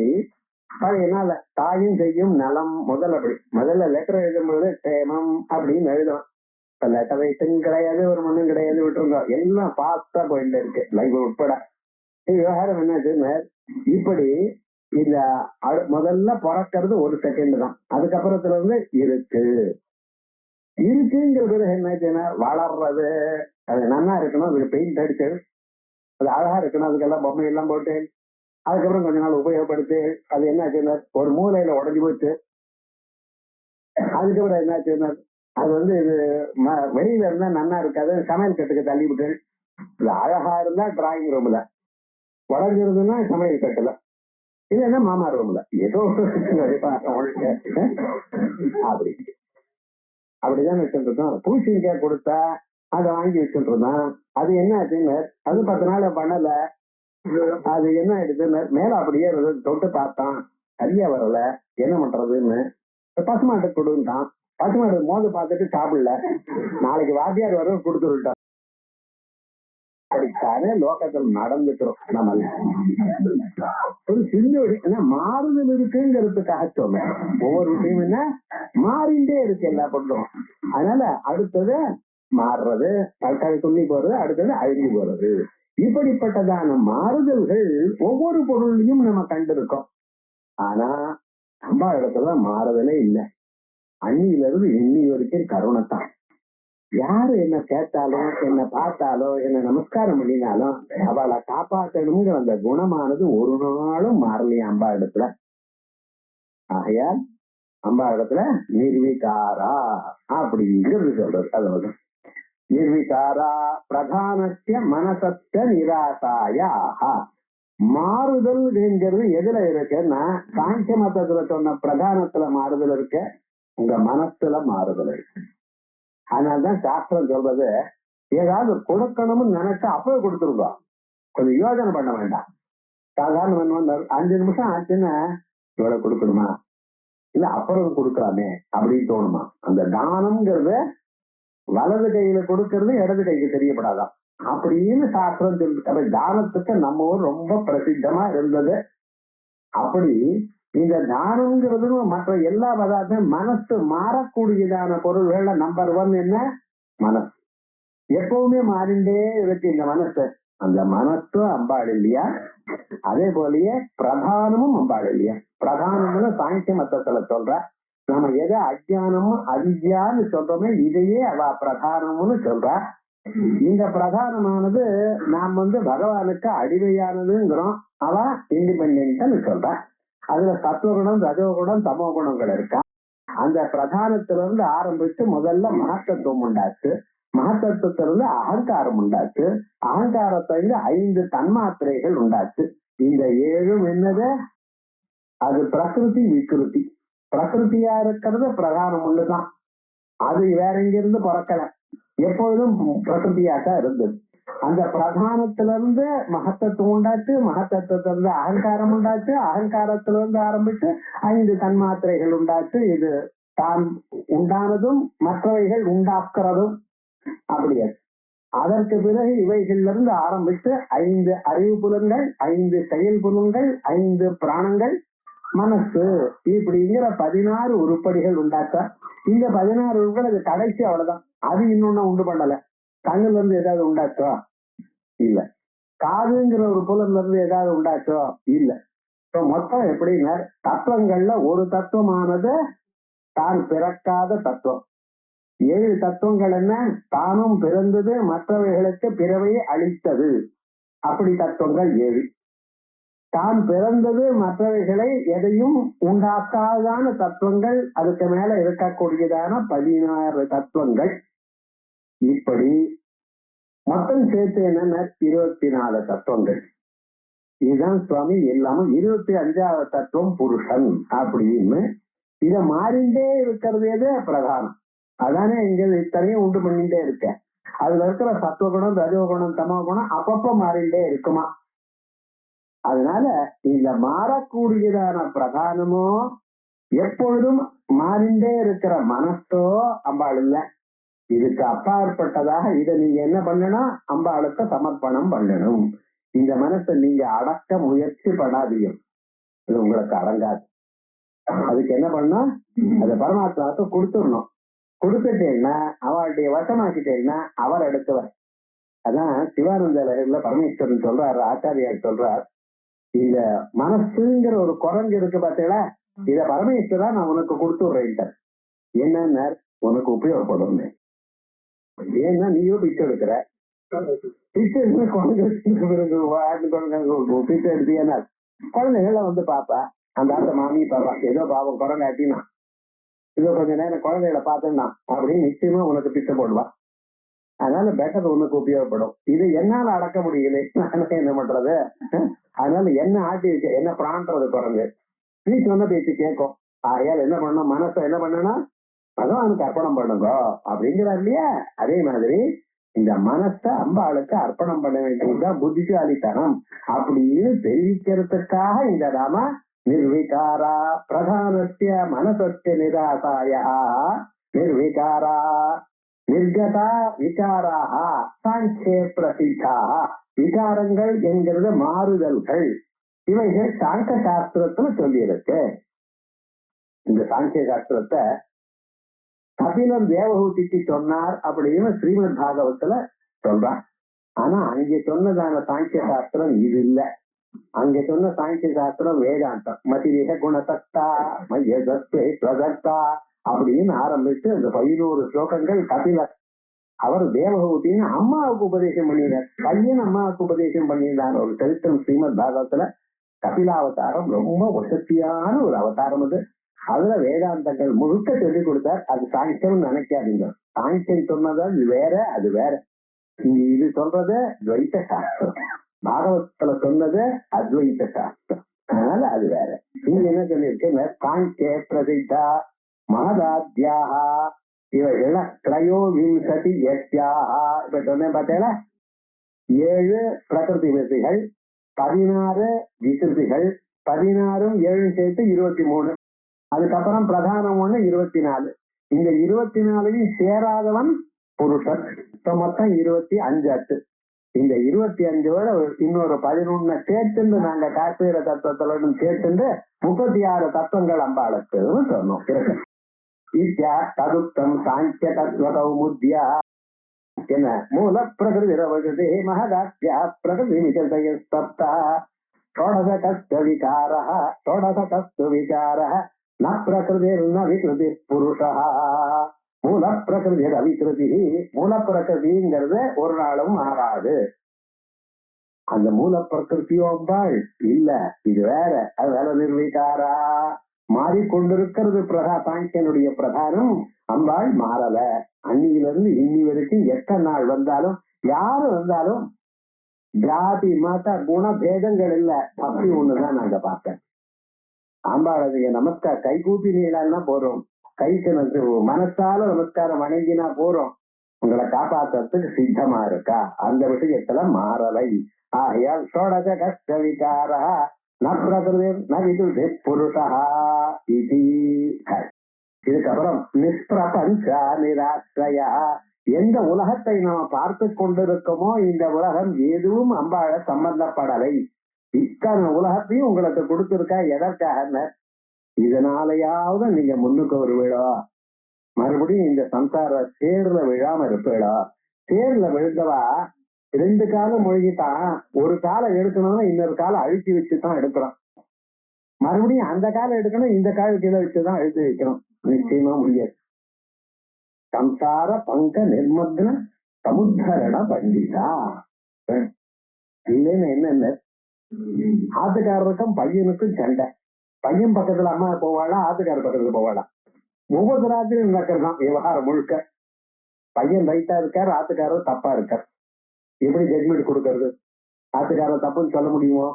பழைய நாள் தாயும் செய்யும் நலம் முதல் அப்படி முதல்ல லெட்டர் எழுதும்போது சேமம் அப்படின்னு எழுதணும். இப்ப லெட்டர் ரைட்டும் கிடையாது, ஒரு மண்ணும் கிடையாது, விட்டுருந்தோம். எல்லாம் ஃபாஸ்டா போயிட்டு இருக்கு, லைவ் உட்பட. விவகாரம் என்னாச்சுன்னு இப்படி இந்த முதல்ல பிறக்கிறது ஒரு செகண்ட் தான். அதுக்கப்புறத்துல இருந்து இருக்கு இருக்குங்கிற பிறகு என்னாச்சுன்னா வளர்றது. அது நல்லா இருக்கணும், அதுக்கு பெயிண்ட் அடிச்சு அது அழகா இருக்கணும், அதுக்கெல்லாம் பொம்மை எல்லாம் போட்டு அதுக்கப்புறம் கொஞ்ச நாள் உபயோகப்படுத்தி அது என்னாச்சுன்னா ஒரு மூலையில உடஞ்சி போச்சு. அதுக்கப்புறம் என்னாச்சுன்னா அது வந்து இது வெளியில இருந்தா நல்லா இருக்காது, சமையல் கட்டுக்கு தள்ளி விட்டு. இது அழகா இருந்தா டிராயிங் ரூம்ல, உடஞ்சிருதுன்னா சமையல் கட்டுல, இல்லைன்னா மாமா ரூம்ல, ஏதோ அப்படி அப்படிதான் வச்சுட்டு இருக்கோம். பூசணிக்காய் கொடுத்தா அதை வாங்கி வச்சுட்டு இருந்தோம். அது என்ன ஆச்சுன்னு அது 10 நாள் பண்ணல. அது என்ன ஆயிடுச்சுன்னு மேல அப்படியே தொட்டு பார்த்தான், சரியா வரல, என்ன பண்றதுன்னு பசுமாட்டு கொடுத்தான். பசுமாட்டு மோத பார்த்துட்டு சாப்பிடல. நாளைக்கு வாத்தியார் வர கொடுத்துருட்டான். அப்படித்தானே லோகத்தில் நடந்துக்கிறோம். நம்ம ஒரு சின்ன மாறுதல் இருக்குங்கிறதுக்காக சொன்னேன். ஒவ்வொரு விஷயம் என்ன மாறிண்டே இருக்கு எல்லா பொருளும். அதனால அடுத்தது மாறுறது, தற்கால துள்ளி போறது, அடுத்தது அழிஞ்சு போறது. இப்படிப்பட்டதான மாறுதல்கள் ஒவ்வொரு பொருளையும் நம்ம கண்டிருக்கோம். ஆனா அம்மா இடத்துல மாறுதலே இல்லை. அன்னியில இருந்து இன்னி வரைக்கும் கருணைத்தான். யாரு என்ன கேட்டாலும், என்ன பார்த்தாலும், என்ன நமஸ்காரம் பண்ணினாலும் அவளை காப்பாற்றணுங்கிற அந்த குணமானது ஒரு நாளும் மாறலையா அம்பா இடத்துல. ஆகையால் அம்பா இடத்துல நிர்விகாரா அப்படிங்கிறது சொல்றது. அதாவது நிர்விகாரா பிரதானத்திய மனசத்த நிராசாயாக. மாறுதல் என்கிறது எதுல இருக்குன்னா சாங்கிய மதத்துல சொன்ன பிரதானத்துல மாறுதல் இருக்கு, உங்க மனசுல மாறுதல் இருக்கு. அதனால்தான் சாஸ்திரம் சொல்றது, ஏதாவது கொடுக்கணும்னு நினைச்சா அப்பவே கொடுத்துருக்கோம், கொஞ்சம் யோசனை பண்ண வேண்டாம். சாதாரண 5 நிமிஷம் ஆச்சுன்னா இவ்வளவு கொடுக்கணுமா, இல்ல அப்புறம் கொடுக்கலாமே அப்படின்னு தோணுமா. அந்த தானம்ங்கிறது வலது கையில கொடுக்கறது இடது கைக்கு தெரியப்படாதான் அப்படின்னு சாஸ்திரம் சொல்லுது. அப்ப தானத்துக்கு நம்ம ஊர் ரொம்ப பிரசித்தமா இருந்தது. அப்படி இந்த தானம்ங்கிறது மற்ற எல்லா பதார்த்தம் மனசு மாறக்கூடியதான பொருள்கள்ல நம்பர் 1 என்ன? மனசு. எப்பவுமே மாறிண்டே இருக்கு இந்த மனசு. அந்த மனசும் அம்பாள் இல்லையா? அதே போலயே பிரதானமும் அம்பாள் இல்லையா? பிரதானம்னு சாங்கிய மத்தத்துல சொல்ற. நாம எதை அஜானமும் அவித்யான்னு சொல்றோமே இதையே அவ பிரதானம்னு சொல்றா. இந்த பிரதானமானது நாம் பகவானுக்கு அடிமையானதுங்கிறோம். அவ இண்டிபெண்டன்ட்னு சொல்ற. அதுல சத்துவகுணம், ரஜோகுணம், தமோ குணங்கள் இருக்கா. அந்த பிரதானத்திலிருந்து ஆரம்பிச்சு முதல்ல மகத்தத்துவம் உண்டாச்சு. மகத்தத்துவத்திலிருந்து அகங்காரம் உண்டாச்சு. அகங்காரத்திலிருந்து 5 தன்மாத்திரைகள் உண்டாச்சு. இந்த 7ம் என்னது? அது பிரகிருதி விகிருதி. பிரகிருதியா இருக்கிறது பிரதானம் ஒண்ணுதான். அது வேற எங்கிருந்து பிறக்கல, எப்பொழுதும் பிரகிருதியாத்தான் இருந்தது. அந்த பிரதானத்திலிருந்து மகத்தத்துவம் உண்டாச்சு. மகத்தத்துவத்திலிருந்து அகங்காரம் உண்டாச்சு. அகங்காரத்திலிருந்து ஆரம்பிச்சு 5 தன்மாத்திரைகள் உண்டாச்சு. இது தான் உண்டானதும் மற்றவைகள் உண்டாக்குறதும் அப்படியே. அதற்கு பிறகு இவைகள்ல இருந்து ஆரம்பித்து 5 அறிவு புலன்கள், 5 செயல் புலன்கள், 5 பிராணங்கள், மனசு, இப்படிங்கிற 16 உருப்படிகள் உண்டாக்க. இந்த 16 உருப்படி அது கடைசி, அவ்வளவுதான். அது இன்னொன்னு உண்டு பண்ணல. கண்ணுல இருந்து ஏதாவது உண்டாச்சோ? இல்ல. காதுங்கிற ஒரு புலன்ல இருந்து ஏதாவது உண்டாச்சோ? இல்ல. இப்ப மொத்தம் எப்படின்னா, தத்துவங்கள்ல ஒரு தத்துவமானது தான் பிறக்காத தத்துவம். 7 தத்துவங்கள் என்ன? தானும் பிறந்தது, மற்றவைகளுக்கு பிறவையை அளித்தது. அப்படி தத்துவங்கள் 7. தான் பிறந்தது, மற்றவைகளை எதையும் உண்டாக்காதான தத்துவங்கள், அதுக்கு மேல இருக்கக்கூடியதான 16 தத்துவங்கள். இப்படி மொத்தம் சேர்த்து என்னன்னா 24 தத்துவங்கள். இதுதான் சுவாமி எல்லாமும். 25வது தத்துவம் புருஷன் அப்படின்னு. இத மாறிண்டே இருக்கிறது எது? பிரதானம். அதானே இங்க இத்தனையும் உண்டு பண்ணிட்டே இருக்க. அதுல இருக்கிற சத்துவகுணம், ரஜோகுணம், தமோ குணம் அப்பப்ப மாறிண்டே இருக்குமா. அதனால இந்த மாறக்கூடியதான பிரதானமோ, எப்பொழுதும் மாறிண்டே இருக்கிற மனசோ அம்பாள் இல்ல. இதுக்கு அப்பாற்பட்டதாக இதை நீங்க என்ன பண்ணணும்? அம்பாளுக்கு சமர்ப்பணம் பண்ணணும். இந்த மனசை நீங்க அடக்க முயற்சி பண்ணாதீங்க, இது உங்களுக்கு அடங்காது. அதுக்கு என்ன பண்ணணும்? அதை பரமாத்மாவுக்கு கொடுத்துடணும். கொடுத்துட்டேன்னா, அவளுடைய வசமாக்கிட்டேன்னா அவர் எடுத்துவர். அதான் சிவானந்த லஹரியில பரமேஸ்வரன் சொல்றாரு, ஆச்சாரியார் சொல்றார், இந்த மனசுங்கிற ஒரு குரங்கு இருக்கு பாத்தீங்களா, இத பரமேஸ்வரா நான் உனக்கு கொடுத்துடுறேன். என்னன்னா உனக்கு உபயோகப்படும். ஏன்னா நீயோ பிச்சை எடுக்கிற. பிச்சை பிச்சை எடுத்தீங்கன்னா குழந்தைகள பாப்பா, அந்த ஆட்ட மாமி பாப்பா, ஏதோ பாவம் குரங்காட்டினா இதோ கொஞ்ச நேரம் குழந்தைகளை பார்த்தேன்னா அப்படின்னு நிச்சயமா உனக்கு பிச்சை போடுவா. அதனால பெட்டர் உனக்கு உபயோகப்படும். இது என்னால அடக்க முடியல, என்ன பண்றது? அதனால என்ன ஆட்டி வச்சு என்ன பிராண்டது குரங்கு, நீ சொன்ன பேச்சு கேட்கும். ஆகையால் என்ன பண்ணணும்? மனசை என்ன பண்ணணும்? பகவானுக்கு அர்ப்பணம் பண்ணுங்க அப்படிங்கிறார் இல்லையா? அதே மாதிரி இந்த மனசை அம்பாளுக்கு அர்ப்பணம் பண்ண வேண்டியதுதான் புத்திசாலித்தனம் அப்படின்னு தெரிவிக்கிறதுக்காக இந்த நாம நிர்விகாரா பிரதானஸ்ய மனசஸ்ய நிராசாயா நிர்விகாரா நிர்கதா விகாராக சாங்கிய பிரசித்தாக. விகாரங்கள் என்கிறது மாறுதல்கள். இவைகள் சாங்க சாஸ்திரத்துல சொல்லியிருக்கு. இந்த சாங்கிய சாஸ்திரத்தை கபிலன் தேவஹூதிக்கு சொன்னார் அப்படின்னு ஸ்ரீமத் பாகவத்துல சொல்றான். ஆனா அங்கே சொன்னதான சாங்கிய சாஸ்திரம் இது இல்ல. அங்க சொன்ன சாங்கிய சாஸ்திரம் வேதாந்தம். மதிரேக குணசக்தா மையசக்தே பிரசக்தா அப்படின்னு ஆரம்பிச்சு அந்த 11 ஸ்லோகங்கள் கபிலர் அவர் தேவஹூதின்னு அம்மாவுக்கு உபதேசம் பண்ணினார். பையன் அம்மாவுக்கு உபதேசம் பண்ணியிருந்தார். ஒரு சரித்திரம் ஸ்ரீமத் பாகவத்துல. கபிலாவதாரம் ரொம்ப வசதியான ஒரு அவதாரம். அது அதுல வேதாந்தங்கள் முழுக்க சொல்லிக் கொடுத்தார். அது சாங்கியம் நினைக்காதீங்க. சாங்கியம் சொன்னதா இது வேற, அது வேற. இது சொல்றது துவைத்த சாஸ்திரம். பாகவத்துல சொன்னது அத்வைத்த சாஸ்திரம். அதனால அது வேற. இங்க என்ன சொல்லியிருக்கேன்? சாங்கிய பிரசித்தா மகதாத்யாக இவைகள்லாம் திரையோவிம்சதி யஸ்யாக. இப்ப சொன்னேன் பார்த்தீங்களா, 7 பிரகிருதி விருத்திகள், 16 விகிருதிகள், 16ம் 7ம் சேர்த்து 23. அதுக்கப்புறம் பிரதானம் 1 24. இந்த 24ஐயும் சேராதவன் புருஷன். இப்ப மொத்தம் 25 அட்டு. இந்த 25ஓட இன்னொரு 11 சேர்த்துண்டு நாங்க காஷ்மீர தத்துவத்துல சேர்த்துண்டு 36 தத்துவங்கள் அம்பாளுக்குன்னு சொன்னோம். ததுப்தம் சாங்கிய தத்துவ கௌமுத்யா என்ன மூல பிரகிருதி ரவகதே மகதாத்யா பிரகிருதி மிததயஸ்தப்தா ஷோடச தத்துவ விகாரः ஷோடச தத்துவ விகாரः ந பிரகிருதிர்ன விகிருதி புருஷः மூல பிரகிருதி அவிகிருதி. மூல பிரகிருதிங்கிறது ஒரு நாளும் மாறாது. அந்த மூல பிரகிருத்தியோ அம்பாள் இல்ல, இது வேற. அது வேற நிர்விகாரா, மாறிக்கொண்டிருக்கிறது. சாங்கியனுடைய பிரதானம். அம்பாள் மாறல. அன்னியிலிருந்து இன்னி வரைக்கும் எத்தனை நாள் வந்தாலும் யாரு வந்தாலும் ஜாதி மத குண பேதங்கள் இல்ல, பக்தி ஒண்ணுதான் நாங்க பார்த்தேன். அம்பாள் அதுக்கு நமஸ்கார் கை கூப்பி நீளா போறோம், கைக்கு மனசால நமஸ்காரம் வணங்கினா போறோம். உங்களை காப்பாற்றுறதுக்கு சித்தமா இருக்கா, அந்த விஷயத்துல மாறலை. ஆகையால் ஷோடச கஷ்ட விகாரா ந பிரகிருதி ந விதுதி புருஷா இது. இதுக்கப்புறம் நிஷ்பிரபஞ்சா நிராசிரயா. எந்த உலகத்தை நாம பார்த்து கொண்டிருக்கோமோ இந்த உலகம் எதுவும் அம்பாள சம்பந்தப்படலை. இத்தனை உலகத்தையும் உங்களுக்கு கொடுத்திருக்கா. எதற்காக? இதனாலயாவது நீங்க முன்னுக்கு வருவீடோ, மறுபடியும் இந்த சம்சார சேர்ல விழாம இருப்பீடோ. சேர்ல விழுந்தவா 2 காலம் மூழ்கிட்டான். ஒரு காலம் எடுக்கணும்னா இன்னொரு காலம் அழுத்தி வச்சுதான் எடுக்கிறோம். மறுபடியும் அந்த காலம் எடுக்கணும், இந்த காலம் கீழே வச்சுதான் அழுத்தி வைக்கணும். நிச்சயமா முடியாது. சம்சார பங்க நிர்மக்ன சமுத்தரண பண்டிதா. இல்லைன்னு என்ன, ஆத்துக்காரருக்கும் பையனுக்கும் சண்டை. பையன் பக்கத்துல அம்மா போவாளா, ஆத்துக்காரர் பக்கத்துல போவாளா? ஒவ்வொரு ராத்திரியும் நடக்கிறதான் விவகாரம் முழுக்க. பையன் ரைட்டா இருக்காரு, ஆத்துக்காரர் தப்பா இருக்கார். எப்படி ஜட்மெண்ட் கொடுக்கறது? ஆத்துக்காரர் தப்புன்னு சொல்ல முடியுமோ,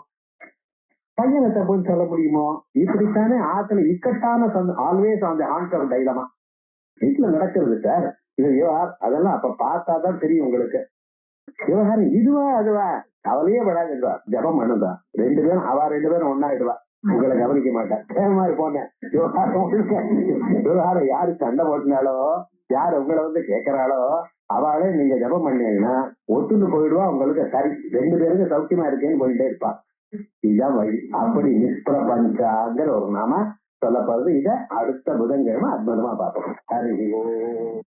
பையனை தப்புன்னு சொல்ல முடியுமோ? இப்படித்தானே ஆத்துல இக்கட்டான ஆல்வேஸ் அந்த ஆன்சர் டைலமா வீட்டுல நடக்கிறது சார். இது விவகாரம். அதெல்லாம் அப்ப பார்த்தாதான் தெரியும் உங்களுக்கு. விவகாரம் இதுவா அதுவா கவலையே படாதுவா. ஜபம் பண்ணுதா 2 பேரும், அவ 2 பேரும் ஒன்னாயிடுவா. உங்களை கவனிக்க மாட்டேன். மாதிரி போனேன். விவகாரம் யாரு சண்டை போட்டினாலோ, யாரு உங்களை கேட்கிறாளோ அவளே நீங்க ஜபம் பண்ணீங்கன்னா ஒத்துன்னு போயிடுவா. உங்களுக்கு சரி 2 பேருக்கு சௌக்கியமா இருக்கேன்னு போயிட்டே இருப்பா. இதுதான் வழி. அப்படி நிஷ்பிரபஞ்சாங்கிற ஒரு நாம சொல்லப்படுறது. இத அடுத்த புதன்கிழமை அற்புதமா பார்ப்போம். ஹரி ஓம்.